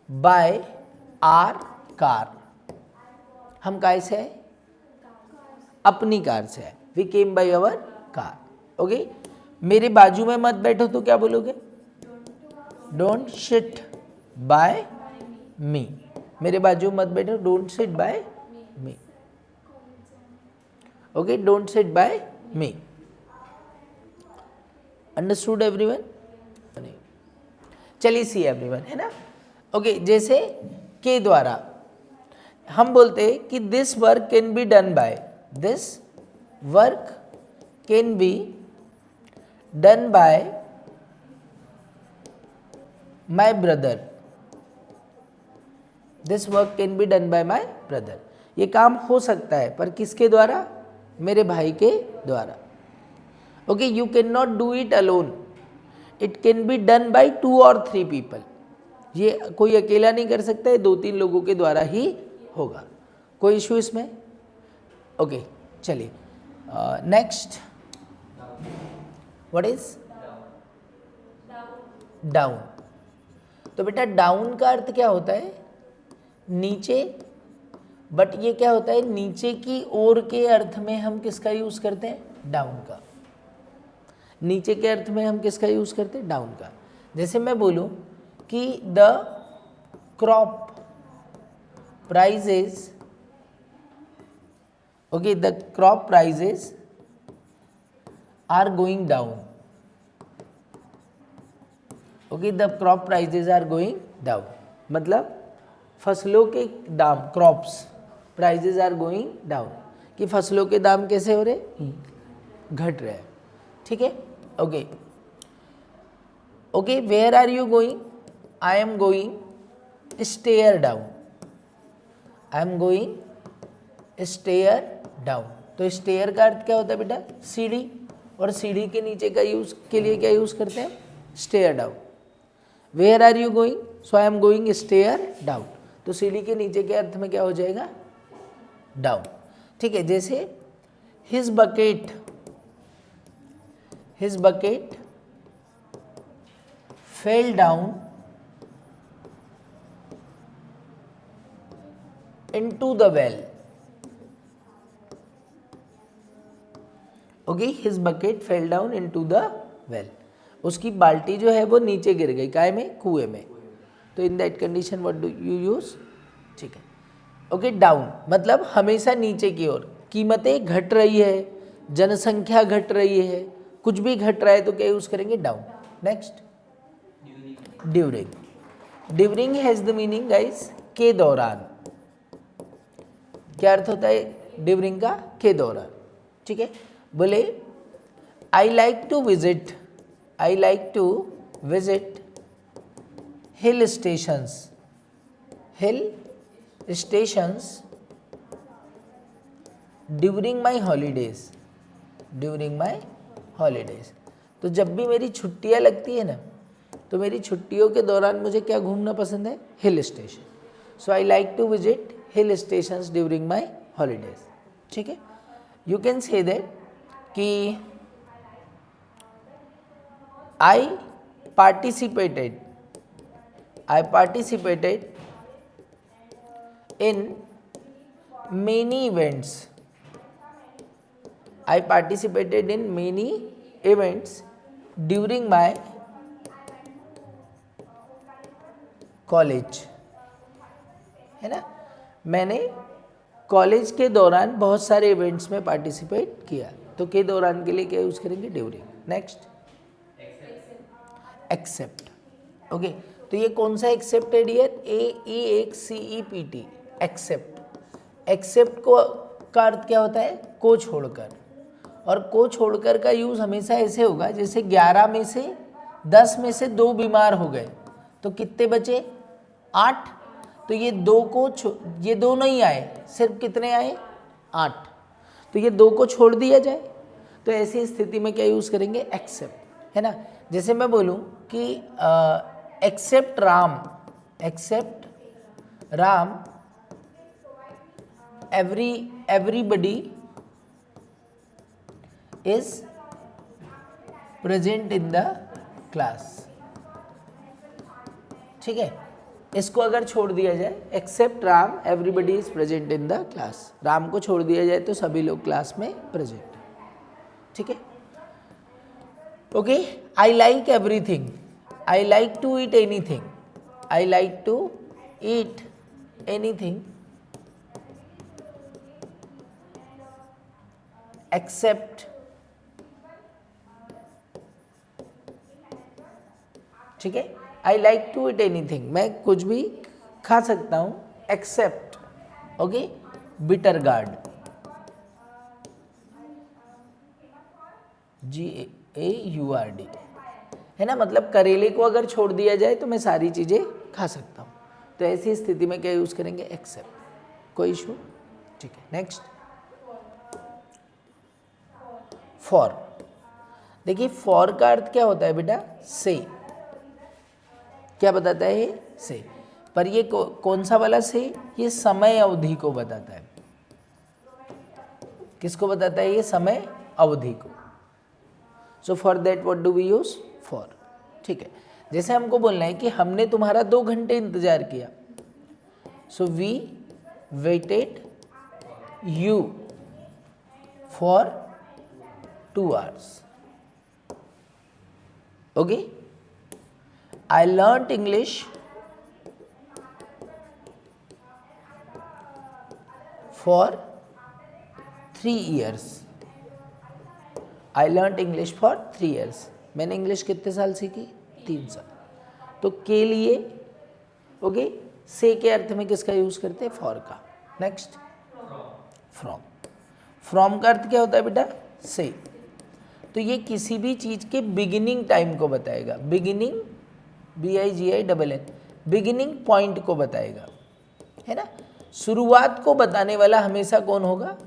by our car, हम काय से आए? अपनी कार से आए, we came by our car. Okay, मेरे बाजू में मत बैठो तो क्या बोलोगे? डोंट सिट बाय मी, मेरे बाजू में मत बैठो, don't sit by me. Okay, don't sit by me. Understood everyone? चलिए सी एवरीवन, है ना। ओके, जैसे के द्वारा हम बोलते हैं कि this work can be done by, this work can be done by my brother, this work can be done by my brother. ये काम हो सकता है, पर किसके द्वारा? मेरे भाई के द्वारा। Okay, you can not do it alone, it can be done by 2 और 3 पीपल। ये कोई अकेला नहीं कर सकता है, 2-3 लोगों के द्वारा ही होगा। कोई इशू इसमें? ओके, चलिए नेक्स्ट, व्हाट इज डाउन? तो बेटा डाउन का अर्थ क्या होता है? नीचे, बट ये क्या होता है? नीचे की ओर के अर्थ में हम किसका यूज करते हैं? डाउन का। नीचे के अर्थ में हम किसका यूज करते हैं? डाउन का। जैसे मैं बोलूं कि the crop prices, okay, the crop prices are going down. Okay, the crop prices are going down, मतलब फसलों के दाम, crops prices are going down, कि फसलों के दाम कैसे हो रहे? घट रहे हैं। ठीक है, okay okay, where are you going? I am going stair down, I am going stair down. तो स्टेयर का अर्थ क्या होता है बेटा? सीढ़ी, और सीढ़ी के नीचे का यूज के लिए क्या यूज करते हैं? Stair down. Where are you going? So I am going stair down. तो सीढ़ी के नीचे के अर्थ में क्या हो जाएगा? डाउन। ठीक है, जैसे his bucket fell down into the well. Okay, his bucket fell down into the well, उसकी बाल्टी जो है वो नीचे गिर गई, काय में? कुएं में। तो in that condition what do you use? ठीक है, ओके, डाउन मतलब हमेशा नीचे की ओर। कीमतें घट रही है, जनसंख्या घट रही है, कुछ भी घट रहा है तो क्या यूज करेंगे? Down. Next, during. During has the meaning guys के दौरान। क्या अर्थ होता है ड्यूरिंग का? के दौरान। ठीक है, बोले I like to visit hill stations during my holidays. तो जब भी मेरी छुट्टियां लगती है ना, तो मेरी छुट्टियों के दौरान मुझे क्या घूमना पसंद है? Hill station. So I like to visit hill stations during my holidays. ठीक है, यू कैन से दैट कि I participated in many events. I participated in many events during my college. है ना, मैंने कॉलेज के दौरान बहुत सारे इवेंट्स में पार्टिसिपेट किया। तो के दौरान के लिए क्या यूज करेंगे? ड्यूरिंग। Next, accept. ओके, तो ये कौन सा एक्सेप्ट है डियर? AEXCEPT, accept. एक्सेप्ट को का अर्थ क्या होता है? को छोड़कर। और को छोड़कर का यूज हमेशा ऐसे होगा, जैसे 11 में से 10 में से 2 बीमार हो गए, तो कितने बचे? 8। तो ये 2 को ये 2 नहीं आए, सिर्फ कितने आए? 8। तो ये 2 को छोड़ दिया जाए, तो ऐसी स्थिति में क्या यूज करेंगे? एक्सेप्ट। है ना, जैसे मैं बोलूं कि except Ram everybody is present in the class। ठीक है, इसको अगर छोड़ दिया जाए, except Ram everybody is present in the class, Ram को छोड़ दिया जाए तो सभी लोग क्लास में प्रेजेंट। ठीक है, okay, I like everything, I like to eat anything, I like to eat anything except. ठीक है, I like to eat anything, मैं कुछ भी खा सकता हूं except, okay, bitter gourd, GAURD, है ना, मतलब करेले को अगर छोड़ दिया जाए तो मैं सारी चीज़ें खा सकता हूँ। तो ऐसी स्थिति में क्या यूज़ करेंगे? एक्सेप्ट। कोई इशू? ठीक है। Next, for. देखिए फॉर का अर्थ क्या होता है बेटा, से। क्या बताता है ये, से। पर ये कौन सा वाला से, ये समय अवधि को बताता है। किसको बताता है, ये समय अवधि को। So for that what do we use, for. ठीक है, जैसे हमको बोलना है कि हमने तुम्हारा 2 घंटे इंतजार किया, so we waited you for 2 hours. Okay, I learnt English for 3 years. I learnt English for 3 years. मैंने इंग्लिश कितने साल सीखी, 3 साल। तो के लिए ओके, से के अर्थ में किसका यूज करते हैं, फॉर का। Next, from. फ्रॉम का अर्थ क्या होता है बेटा, से। तो ये किसी भी चीज के बिगिनिंग टाइम को बताएगा, बिगिनिंग, BIGINN, बिगिनिंग पॉइंट को बताएगा, है ना। शुरुआत को बताने वाला हमेशा कौन होगा,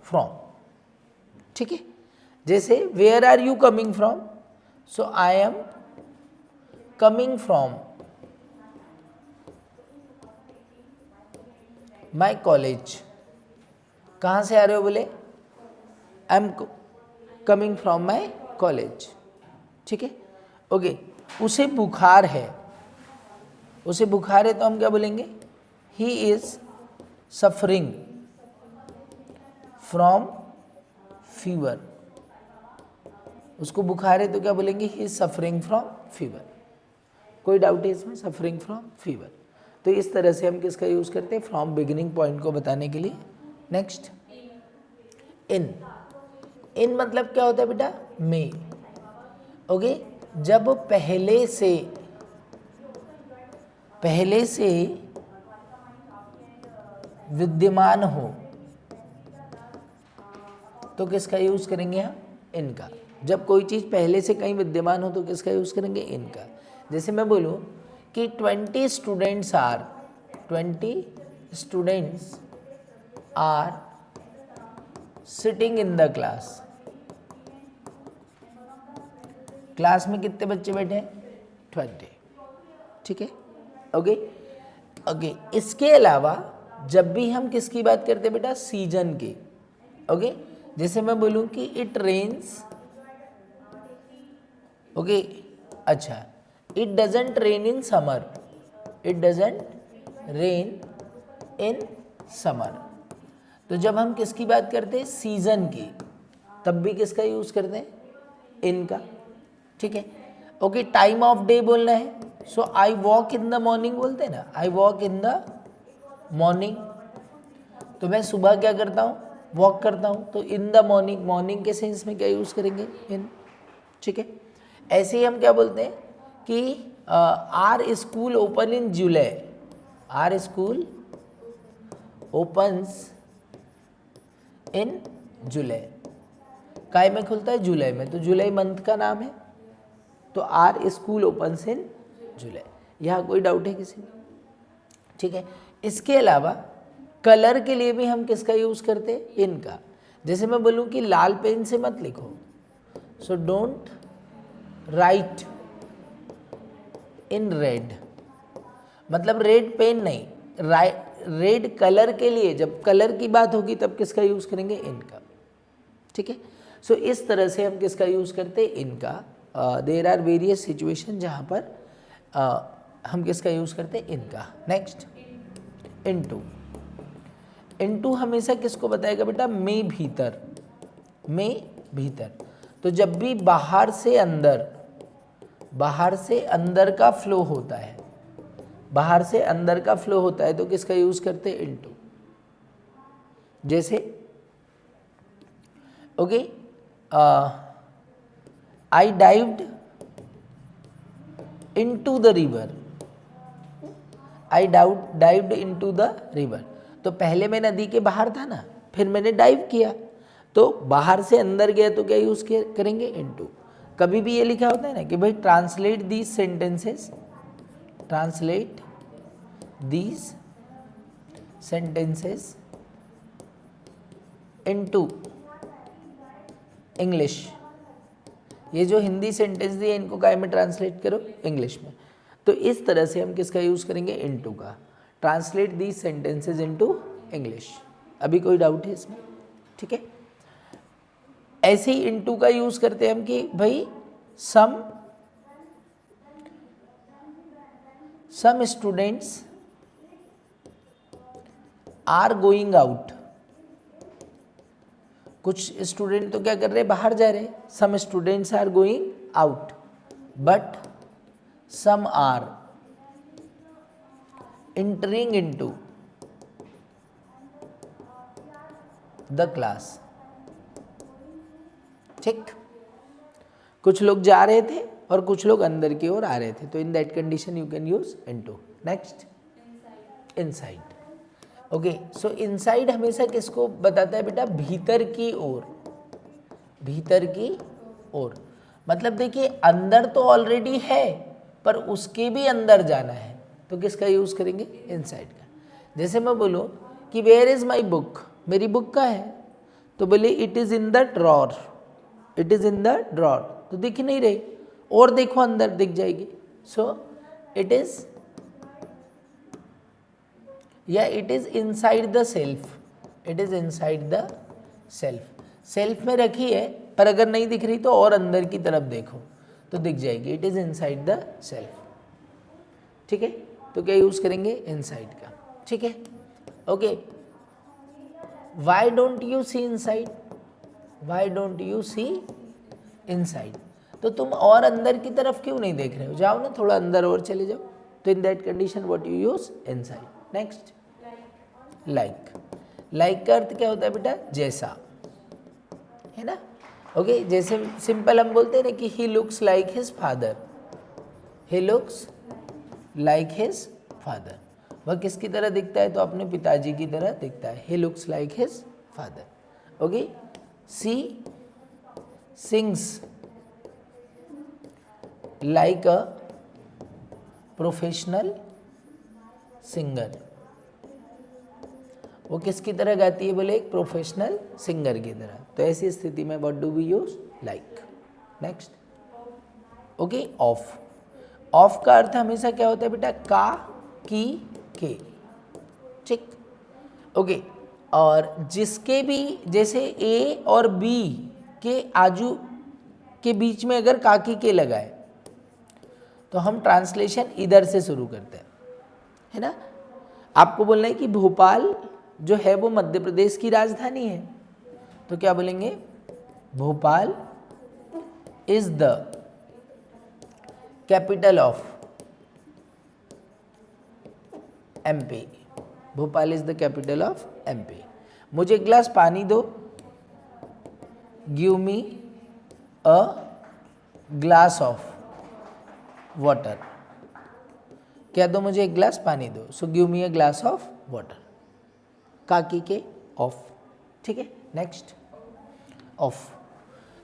फ्रॉम। ठीक है, जैसे where are you coming from, so I am coming from my college. कहाँ से आ रहे हो, बोले I am coming from my college. ठीक है, ओके। उसे बुखार है, उसे बुखार है तो हम क्या बोलेंगे, he is suffering from fever. उसको बुखार है तो क्या बोलेंगे, he is suffering from fever. कोई डाउट है इसमें, सफरिंग फ्रॉम फीवर। तो इस तरह से हम किसका यूज करते हैं, फ्रॉम बिगिनिंग पॉइंट को बताने के लिए। नेक्स्ट, इन। इन मतलब क्या होता है बेटा, में। ओके, जब पहले से विद्यमान हो तो किसका यूज करेंगे हम, इनका। जब कोई चीज पहले से कहीं विद्यमान हो तो किसका यूज करेंगे, इनका। जैसे मैं बोलूं कि 20 students are sitting in the class. Class में कितने बच्चे बैठे हैं, 20। ठीक है, ओके ओके। इसके अलावा जब भी हम किसकी बात करते हैं बेटा, सीजन की। ओके, जैसे मैं बोलूं कि इट रेन्स, ओके, अच्छा, it doesn't rain in summer, it doesn't rain in summer. तो जब हम किसकी बात करते हैं, सीजन की, तब भी किसका यूज करते हैं, इनका। ठीक है, ओके। टाइम ऑफ डे बोलना है, so I walk in the morning बोलते हैं ना, I walk in the morning. तो मैं सुबह क्या करता हूँ, वॉक करता हूँ, तो इन द मॉर्निंग, मॉर्निंग के सेंस में क्या यूज करेंगे, इन। ठीक है, ऐसे ही हम क्या बोलते हैं कि our school open in July, our school opens in July. काय में खुलता है, जुलाई में, तो जुलाई मंथ का नाम है, तो आर स्कूल ओपन्स इन जुलाई। यहाँ कोई डाउट है किसी में, ठीक है। इसके अलावा कलर के लिए भी हम किसका यूज करते हैं, इनका। जैसे मैं बोलूँ कि लाल पेन से मत लिखो, so don't write in red, मतलब रेड पेन नहीं, रेड कलर के लिए जब कलर की बात होगी तब किसका यूज करेंगे, इनका। ठीक है, सो इस तरह से हम किसका यूज करते हैं, इनका। देयर आर वेरियस सिचुएशन जहाँ पर हम किसका यूज करते हैं, इनका। Next, into. इनटू हमेशा किसको बताएगा बेटा, में भीतर, में भीतर। तो जब भी बाहर से अंदर का फ्लो होता है, बाहर से अंदर का फ्लो होता है तो किसका यूज करते हैं, इनटू। जैसे okay, I dived into the river, I dived into the river. तो पहले मैं नदी के बाहर था ना, फिर मैंने डाइव किया, तो बाहर से अंदर गया तो क्या यूज करेंगे, इनटू। कभी भी ये लिखा होता है ना कि भाई translate these sentences into English. ये जो हिंदी सेंटेंस दिए इनको काय में ट्रांसलेट करो, इंग्लिश में। तो इस तरह से हम किसका यूज़ करेंगे, इनटू का। Translate these sentences into English. अभी कोई डाउट है इसमें? ठीक है। ऐसे ही इनटू का यूज़ करते हैं हम कि भाई some students are going out. कुछ स्टूडेंट तो क्या कर रहे हैं, बाहर जा रहे हैं। Some students are going out but some are entering into the class. ठीक, कुछ लोग जा रहे थे और कुछ लोग अंदर की ओर आ रहे थे, तो in that condition you can use into. Next, inside. Okay, so inside हमेशा किसको बताता है बेटा, भीतर की ओर। भीतर की ओर मतलब देखिए अंदर तो ऑलरेडी है पर उसके भी अंदर जाना है, तो किसका यूज करेंगे, इनसाइड का। जैसे मैं बोलूं कि वेयर इज माई बुक, मेरी बुक का है, तो बोले it is in the drawer. It is in the drawer तो दिख नहीं रही, और देखो अंदर दिख जाएगी। सो इट इज, या it is inside the self. It is inside the self. Self में रखी है पर अगर नहीं दिख रही तो और अंदर की तरफ देखो तो दिख जाएगी। It is inside the self. ठीक है, तो क्या यूज करेंगे, इनसाइड का। ठीक है, okay. Why don't you see inside, why don't you see inside, तो तुम और अंदर की तरफ क्यों नहीं देख रहे हो, जाओ ना थोड़ा अंदर और चले जाओ। तो in that condition what you use, inside. Next, like. Like का अर्थ क्या होता है बेटा, जैसा, है ना। ओके, जैसे सिंपल हम बोलते हैं ना कि ही लुक्स लाइक हिज फादर। ही लुक्स लाइक हिज फादर, वह किसकी तरह दिखता है, तो अपने पिताजी की तरह दिखता है। He looks like his father. Okay, she sings like a professional singer. वो किसकी तरह गाती है, बोले एक प्रोफेशनल सिंगर की तरह। तो ऐसी स्थिति में what do we use, like. Next, okay, off. Off का अर्थ हमेशा क्या होता है बेटा, का, की, के। ठीक, ओके। और जिसके भी, जैसे ए और बी के आजू के बीच में अगर काकी के लगाए तो हम ट्रांसलेशन इधर से शुरू करते हैं, है ना। आपको बोलना है कि भोपाल जो है वो मध्य प्रदेश की राजधानी है, तो क्या बोलेंगे, Bhopal is the capital of MP. Bhopal is the capital of MP. मुझे एक गिलास पानी दो, give me a glass of water. क्या दो, मुझे एक गिलास पानी दो, so give me a glass of water. काकी के ऑफ। ठीक है, नेक्स्ट, ऑफ।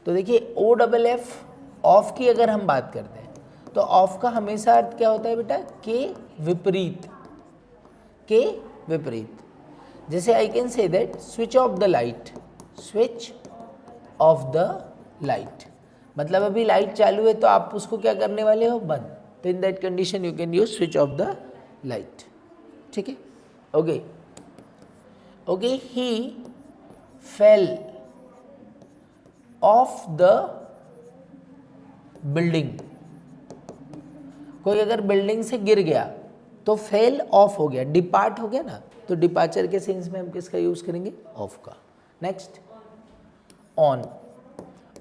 तो देखिए ओ डबल एफ, ऑफ की अगर हम बात करते हैं तो ऑफ का हमेशा अर्थ क्या होता है बेटा, के विपरीत। के विपरीत। जैसे I can say that switch off the light, switch off the light मतलब अभी लाइट चालू है तो आप उसको क्या करने वाले हो, बंद। तो in that condition you can use switch off the light. ठीक है, okay. Okay, he fell off the building. कोई अगर बिल्डिंग से गिर गया तो फेल ऑफ हो गया, डिपार्ट हो गया ना, तो डिपार्चर के सेंस में हम किसका यूज करेंगे, ऑफ का। Next, on.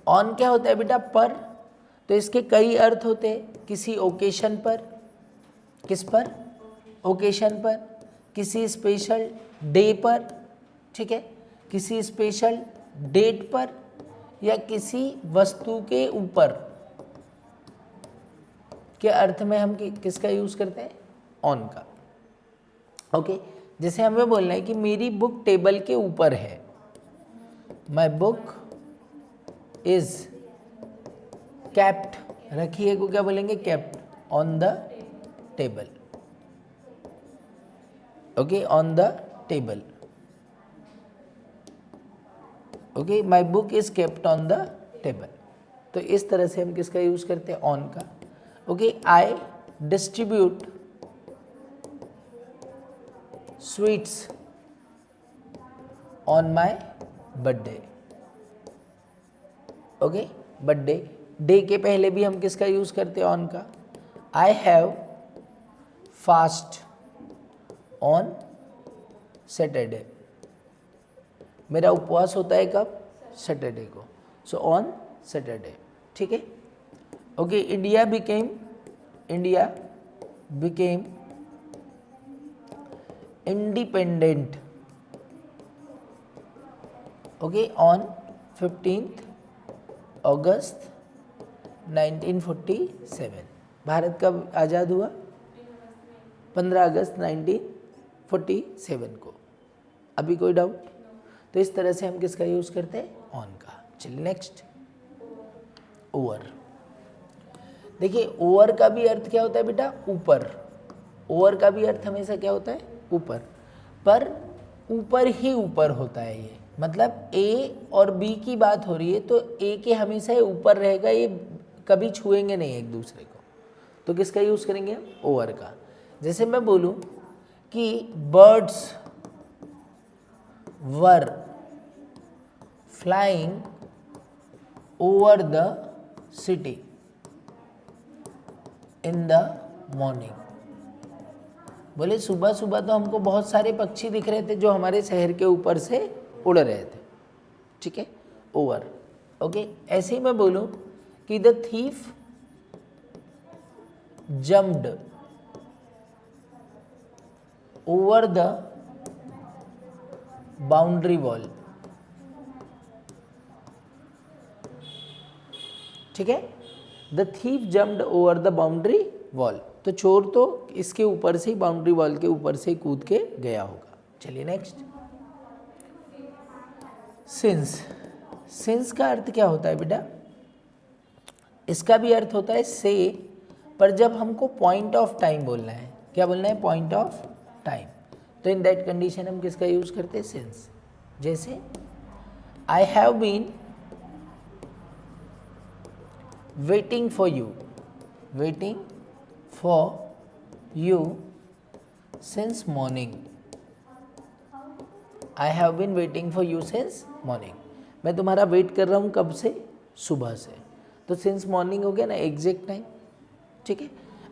ऑन क्या होता है बेटा, पर। तो इसके कई अर्थ होते हैं, किसी ओकेशन पर, किस पर, ओकेशन पर, किसी स्पेशल डे पर, ठीक है, किसी स्पेशल डेट पर, या किसी वस्तु के ऊपर के अर्थ में हम किसका यूज करते हैं, ऑन का। ओके, जैसे हमें बोलना है कि मेरी बुक टेबल के ऊपर है, माई बुक इज कैप्ट, रखिए को क्या बोलेंगे, kept on the table. Okay, on the table. Okay, my book is kept on the table. तो इस तरह से हम किसका यूज करते हैं? ऑन का. Okay, I distribute sweets on my birthday. Okay, birthday. Day के पहले भी हम किसका यूज करते हैं? ऑन का. I have fast on Saturday. मेरा उपवास होता है कब? सैटरडे को. So on Saturday. ठीक है. Okay, India became independent. Okay, on 15th अगस्त 1947. भारत कब आज़ाद हुआ? 15 अगस्त 1947 को. अभी कोई डाउट? तो इस तरह से हम किसका यूज़ करते हैं? ऑन का. चलिए नेक्स्ट, ओवर. देखिए, ओवर का भी अर्थ क्या होता है बेटा? ऊपर. ओवर का भी अर्थ हमेशा क्या होता है? ऊपर. पर ऊपर ही ऊपर होता है ये. मतलब ए और बी की बात हो रही है तो ए के हमेशा ऊपर रहेगा, ये कभी छुएंगे नहीं एक दूसरे को. तो किसका यूज़ करेंगे? ओवर का. जैसे मैं बोलूँ कि birds were flying over the city in the morning. बोले सुबह सुबह तो हमको बहुत सारे पक्षी दिख रहे थे जो हमारे शहर के ऊपर से उड़ रहे थे. ठीक है, ओवर. ओके, ऐसे ही मैं बोलूं कि the thief jumped over the boundary wall. ठीक है, the thief jumped over the boundary wall. तो चोर तो इसके ऊपर से ही, बाउंड्री वॉल के ऊपर से कूद के गया होगा. चलिए नेक्स्ट, सिंस. सिंस का अर्थ क्या होता है बेटा? इसका भी अर्थ होता है से, पर जब हमको पॉइंट ऑफ टाइम बोलना है. क्या बोलना है? Point of time. तो इन दैट कंडीशन हम किसका यूज करते हैं? सिंस. जैसे I have been waiting for you since morning. I have been waiting for you since morning. मैं तुम्हारा वेट कर रहा हूँ कब से? सुबह से. तो सिंस मॉर्निंग हो गया ना, एग्जैक्ट टाइम. ठीक है,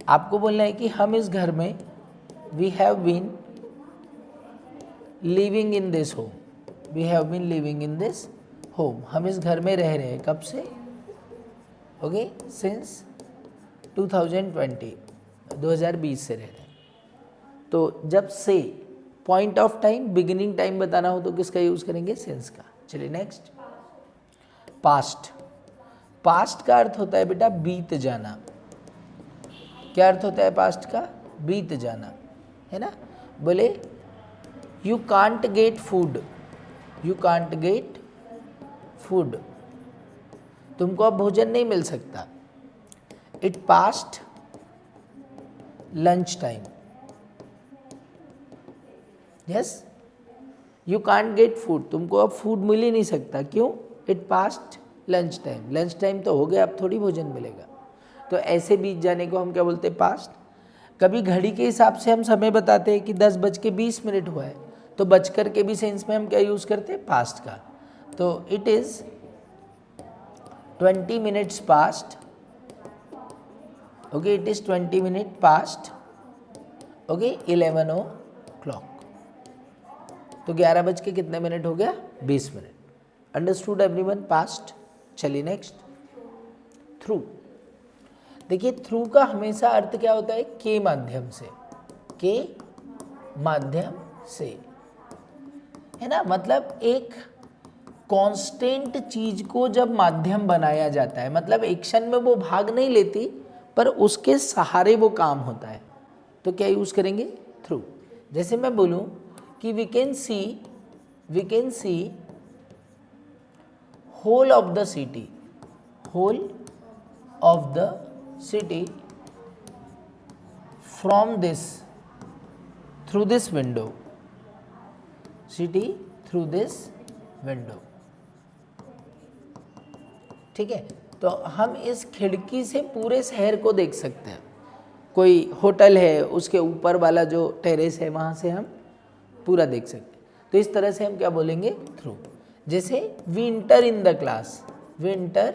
आपको बोलना है कि हम इस घर में, we have been living in this home. We have been living in this home. हम इस घर में रह रहे हैं कब से? ओके, सिंस 2020 से रह रहे हैं. तो जब से point of time, beginning time बताना हो तो किसका यूज करेंगे? सिंस का. चलिए नेक्स्ट, पास्ट. पास्ट का अर्थ होता है बेटा बीत जाना. क्या अर्थ होता है पास्ट का? बीत जाना, है ना. बोले you can't get food. You can't get food. तुमको अब भोजन नहीं मिल सकता. It past lunch time. Yes, you can't get food. तुमको अब फूड मिल ही नहीं सकता. क्यों? It past lunch time. Lunch time तो हो गया, अब थोड़ी भोजन मिलेगा. तो ऐसे बीत जाने को हम क्या बोलते हैं? पास्ट. कभी घड़ी के हिसाब से हम समय बताते हैं कि 10:20 हुआ है, तो बजकर के भी सेंस में हम क्या यूज़ करते हैं? पास्ट का. तो it is 20 minutes past. Okay, it is 20 minutes past. Okay, 11 o'clock. तो 11 बज के कितने मिनट हो गया? 20 मिनट. Understood everyone? पास्ट. चलिए नेक्स्ट, थ्रू. देखिए, थ्रू का हमेशा अर्थ क्या होता है? के माध्यम से. के माध्यम से, है ना. मतलब एक कांस्टेंट चीज को जब माध्यम बनाया जाता है, मतलब एक्शन में वो भाग नहीं लेती पर उसके सहारे वो काम होता है, तो क्या यूज करेंगे? थ्रू. जैसे मैं बोलूं कि we can see whole of the city from this, through this window. City through this window. ठीक है, तो हम इस खिड़की से पूरे शहर को देख सकते हैं। कोई होटल है, उसके ऊपर वाला जो टेरेस है वहाँ से हम पूरा देख सकते हैं। तो इस तरह से हम क्या बोलेंगे, थ्रू। जैसे we enter in the class, we enter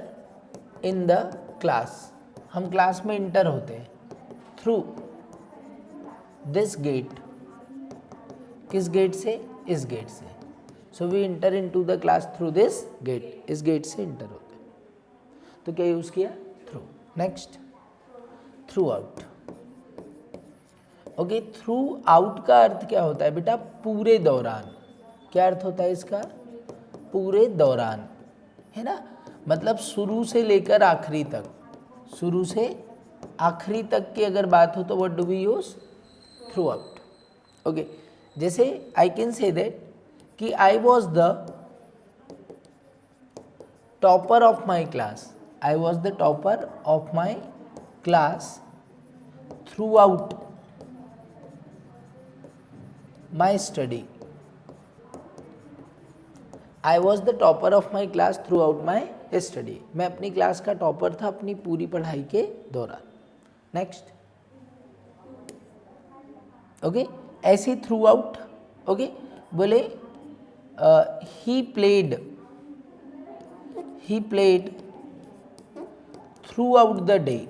in the class, हम क्लास में इंटर होते हैं थ्रू दिस गेट, किस गेट से, इस गेट से। So we enter into the class through this gate, इस गेट से इंटर होते हैं। तो क्या यूज़ किया, through. Next, throughout. Okay, throughout का अर्थ क्या होता है बेटा, पूरे दौरान। क्या अर्थ होता है इसका, पूरे दौरान, है ना। मतलब शुरू से लेकर आखिरी तक, शुरू से आखिरी तक की अगर बात हो तो what do we use, throughout. Okay, जैसे आई कैन से दैट कि I was the topper of my class, I was the topper of my class throughout my study. I was the topper of my class throughout my study, मैं अपनी class का topper था अपनी पूरी पढ़ाई के दौरान। Next, okay, ऐसे थ्रू आउट। ओके, बोले he played through out the day,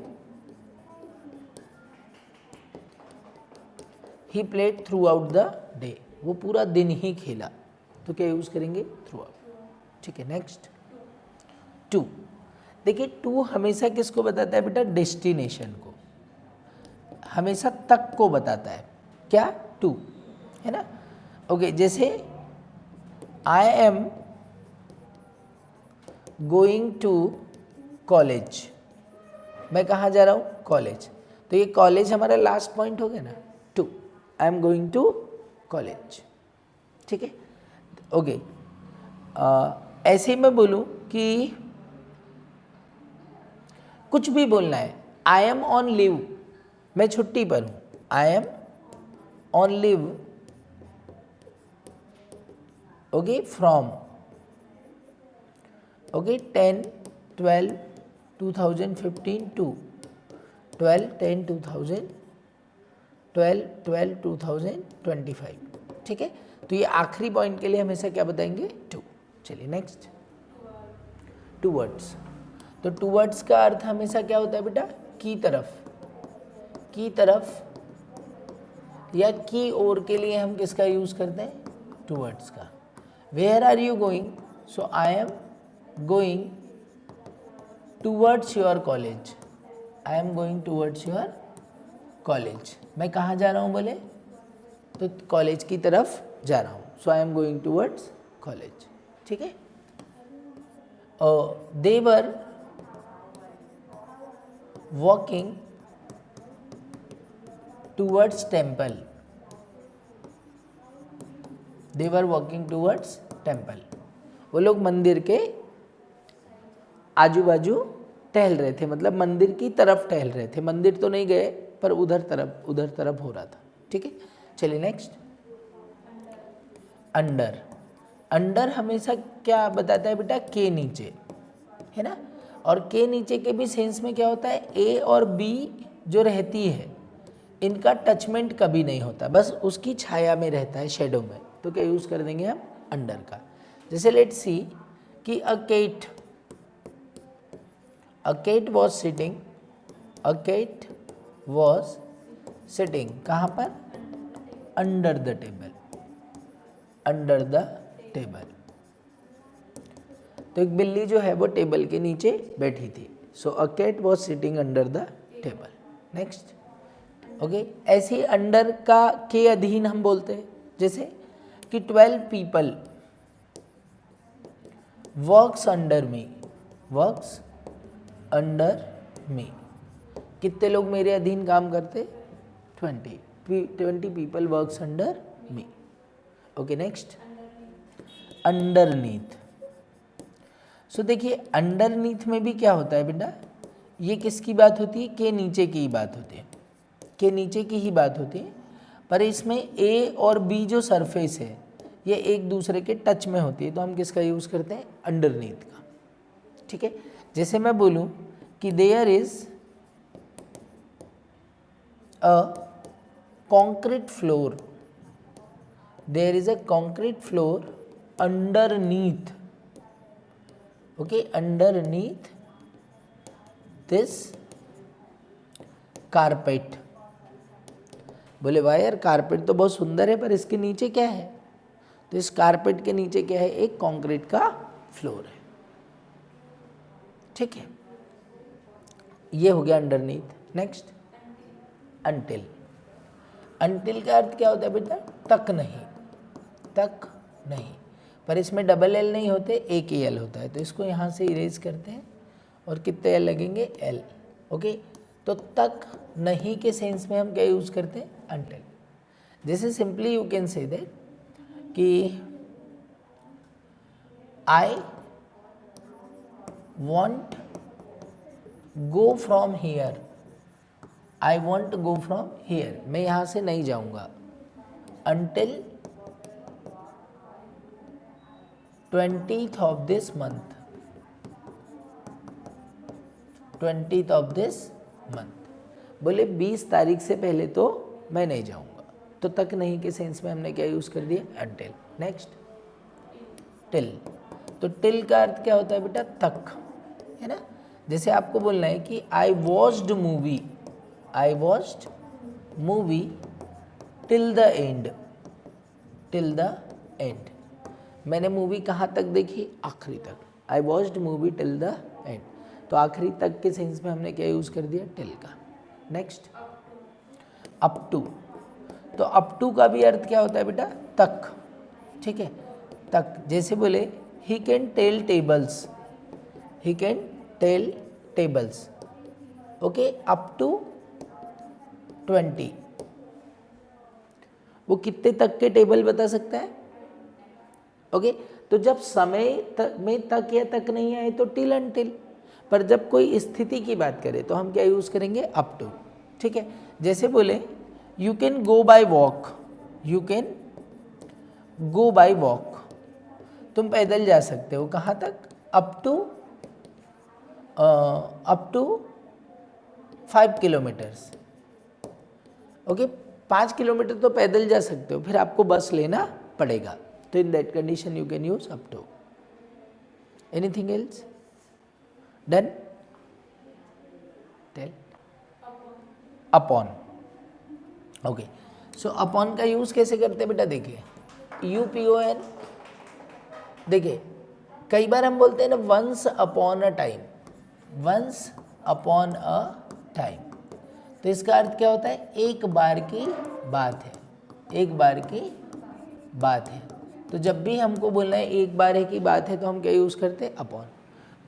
he played through out the day, वो पूरा दिन ही खेला। तो क्या यूज करेंगे, थ्रू आउट। ठीक है, नेक्स्ट, टू। देखिए, टू हमेशा किसको बताता है बेटा, डेस्टिनेशन को, हमेशा तक को बताता है। क्या, टू, है ना। ओके, जैसे I am going to college, मैं कहाँ जा रहा हूँ, कॉलेज। तो ये कॉलेज हमारा लास्ट पॉइंट हो गया ना, to, I am going to college. ठीक है, ओके। ऐसे ही मैं बोलूँ कि कुछ भी बोलना है, आई एम ऑन लीव, मैं छुट्टी पर हूँ, I am on leave, okay, from, okay, 10/12/2015 to 12/10/2025। ठीक है, तो ये आखिरी पॉइंट के लिए हमेशा क्या बताएंगे, टू। चलिए नेक्स्ट, टूवर्ड्स। तो टूवर्ड्स का अर्थ हमेशा क्या होता है बेटा, की तरफ, की तरफ या की ओर के लिए हम किसका यूज करते हैं, टूवर्ड्स का। Where are you going, so I am going towards your college, I am going towards your college, मैं कहाँ जा रहा हूँ बोले, तो कॉलेज की तरफ जा रहा हूँ, so I am going towards college. ठीक है, they were walking towards temple, they were walking towards temple, वो लोग मंदिर के आजू बाजू टहल रहे थे, मतलब मंदिर की तरफ टहल रहे थे, मंदिर तो नहीं गए पर उधर तरफ हो रहा था। ठीक है, चलिए नेक्स्ट, अंडर। अंडर हमेशा क्या बताता है बेटा, के नीचे, है ना। और के नीचे के भी सेंस में क्या होता है, ए और बी जो रहती है इनका टचमेंट कभी नहीं होता, बस उसकी छाया में रहता है, शेडो में। तो क्या यूज कर देंगे हम, अंडर का। जैसे लेट्स सी कि a cat was sitting, a cat was sitting कहाँ पर, under the table, under the table. तो एक बिल्ली जो है वो टेबल के नीचे बैठी थी, so a cat was sitting under the table. Next, okay, ऐसे अंडर का के अधीन हम बोलते हैं, जैसे कि 12 people works under me, works under me, कितने लोग मेरे अधीन काम करते, 20 people works under me. Okay, next, underneath. So देखिए, अंडरनीथ में भी क्या होता है बेटा, ये किसकी बात होती है, के नीचे की ही बात होती है, के नीचे की ही बात होती है, पर इसमें ए और बी जो सरफेस है ये एक दूसरे के टच में होती है, तो हम किसका यूज़ करते हैं? अंडरनीथ का। ठीक है, जैसे मैं बोलूँ कि there is a concrete floor, there is a concrete floor underneath, okay, underneath this carpet. बोले भाई यार कारपेट तो बहुत सुंदर है, पर इसके नीचे क्या है? तो इस कारपेट के नीचे क्या है? एक कंक्रीट का फ्लोर है। ठीक है, ये हो गया अंडरनीथ। Next until. अंटिल का अर्थ क्या होता है बेटा? तक नहीं, तक नहीं, पर इसमें डबल एल नहीं होते, एक ही एल होता है, तो इसको यहाँ से इरेज करते हैं और कितने एल लगेंगे? एल। ओके, तो तक नहीं के सेंस में हम क्या यूज़ करते हैं? अंटिल। जैसे simply you can say that कि I want go from here, I want go from here, मैं यहाँ से नहीं जाऊँगा until 20th of this month, 20th of this month। बोले 20 तारीख से पहले तो मैं नहीं जाऊँगा, तो तक नहीं के सेंस में हमने क्या यूज़ कर दिया? until। Next till. तो टिल का अर्थ क्या होता है बेटा? तक, है ना। जैसे आपको बोलना है कि I watched movie, I watched movie till the end, till the end, मैंने मूवी कहाँ तक देखी? आखिरी तक। I watched movie till the end, तो आखिरी तक के सेंस में हमने क्या यूज़ कर दिया? टिल का। Next up to. तो अप टू का भी अर्थ क्या होता है बेटा? तक। ठीक है, तक। जैसे बोले he can tell tables, he can tell tables, okay, up to 20, वो कितने तक के टेबल बता सकता है? ओके, तो जब समय में तक या तक नहीं आए तो टिल अनटिल, पर जब कोई स्थिति की बात करें तो हम क्या यूज़ करेंगे? Up to. ठीक है, जैसे बोले you can go by walk, you can go by walk, तुम पैदल जा सकते हो कहाँ तक? Up to 5 kilometres, okay, 5 kilometre तो पैदल जा सकते हो, फिर आपको बस लेना पड़ेगा, तो in that condition you can use up to. Anything else? Done? Tell. Upon. Okay, so upon का यूज कैसे करते हैं बेटा? देखिए UPON, देखिए कई बार हम बोलते हैं ना once upon a time, once upon a time, तो इसका अर्थ क्या होता है? एक बार की बात है, एक बार की बात है। तो जब भी हमको बोलना है एक बार की बात है तो हम क्या यूज़ करते हैं? अपॉन।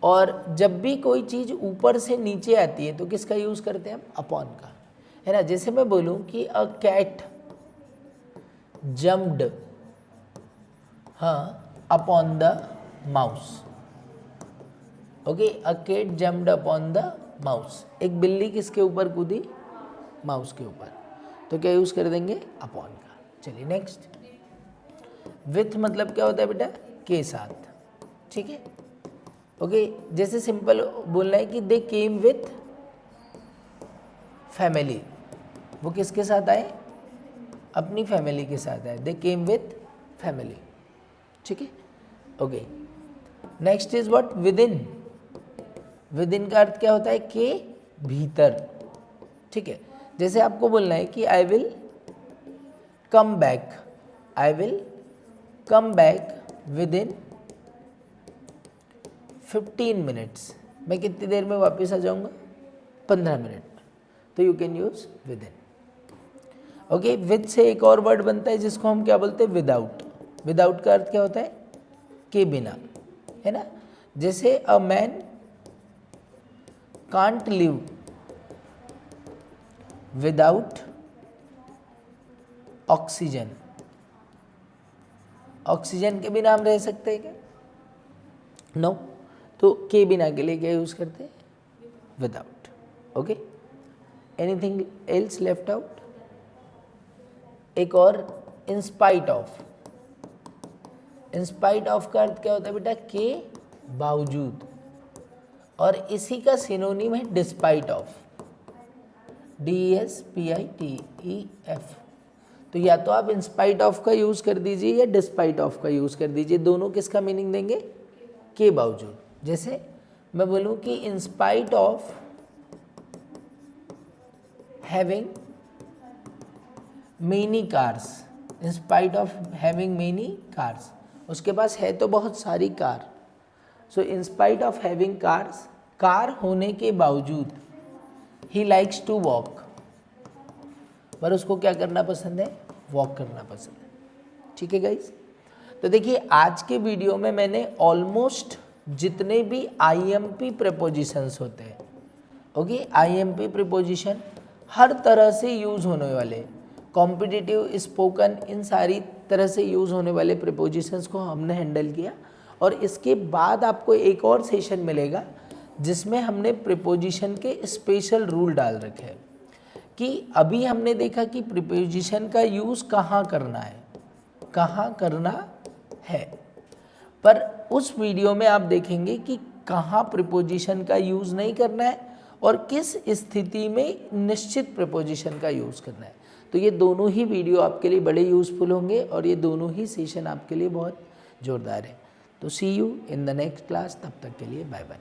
और जब भी कोई चीज़ ऊपर से नीचे आती है तो किसका यूज़ करते हैं हम? अपॉन का, है ना। जैसे मैं बोलूँ कि अ कैट जम्प्ड, हाँ, upon the mouse, okay, a cat jumped upon the mouse, एक बिल्ली किसके ऊपर कूदी? माउस के ऊपर, तो क्या यूज़ कर देंगे? अपॉन का। चलिए नेक्स्ट, विथ मतलब क्या होता है बेटा? के साथ। ठीक है, ओके, जैसे सिंपल बोलना है कि दे केम विथ फैमिली, वो किसके साथ आए? अपनी फैमिली के साथ आए, दे केम विथ फैमिली। ठीक है, okay. Next is what? With in. With in का अर्थ क्या होता है? के भीतर। ठीक है, जैसे आपको बोलना है कि आई will come back, I will come back with in 15 minutes, मैं कितनी देर में वापस आ जाऊंगा? 15 मिनट में, तो you can use with in. Okay, with से एक और वर्ड बनता है जिसको हम क्या बोलते हैं? विदाउट। विदाउट का अर्थ क्या होता है? के बिना, है ना। जैसे a man can't live without oxygen, oxygen के बिना हम रह सकते हैं क्या? नो, तो के बिना के लिए क्या यूज करते हैं? Without. Okay, anything else left out? एक और, in spite of, in spite of का अर्थ क्या होता है बेटा, के बावजूद, और इसी का सिनोनिम है डिस्पाइट ऑफ, DESPITEF। तो या तो आप इन स्पाइट ऑफ का यूज़ कर दीजिए या डिस्पाइट ऑफ का यूज़ कर दीजिए, दोनों किसका मीनिंग देंगे, के बावजूद। जैसे मैं बोलूँ कि in spite of having many cars, in spite of having many cars, उसके पास है तो बहुत सारी car. So in spite of having cars, car होने के बावजूद, ही लाइक्स टू वॉक, पर उसको क्या करना पसंद है, वॉक करना पसंद है। ठीक है गाइस, तो देखिए आज के वीडियो में मैंने ऑलमोस्ट जितने भी IMP प्रीपोजिशंस होते हैं, ओके, IMP प्रीपोजिशन हर तरह से यूज़ होने वाले, कॉम्पिटिटिव, स्पोकन, इन सारी तरह से यूज़ होने वाले प्रीपोजिशंस को हमने हैंडल किया। और इसके बाद आपको एक और सेशन मिलेगा जिसमें हमने प्रीपोजिशन के स्पेशल रूल डाल रखे हैं, कि अभी हमने देखा कि प्रीपोजिशन का यूज़ कहाँ करना है, कहाँ करना है, पर उस वीडियो में आप देखेंगे कि कहाँ प्रीपोजिशन का यूज़ नहीं करना है और किस स्थिति में निश्चित प्रीपोजिशन का यूज़ करना है। तो ये दोनों ही वीडियो आपके लिए बड़े यूज़फुल होंगे और ये दोनों ही सेशन आपके लिए बहुत ज़ोरदार है। तो see you in the next class, तब तक के लिए बाय बाय।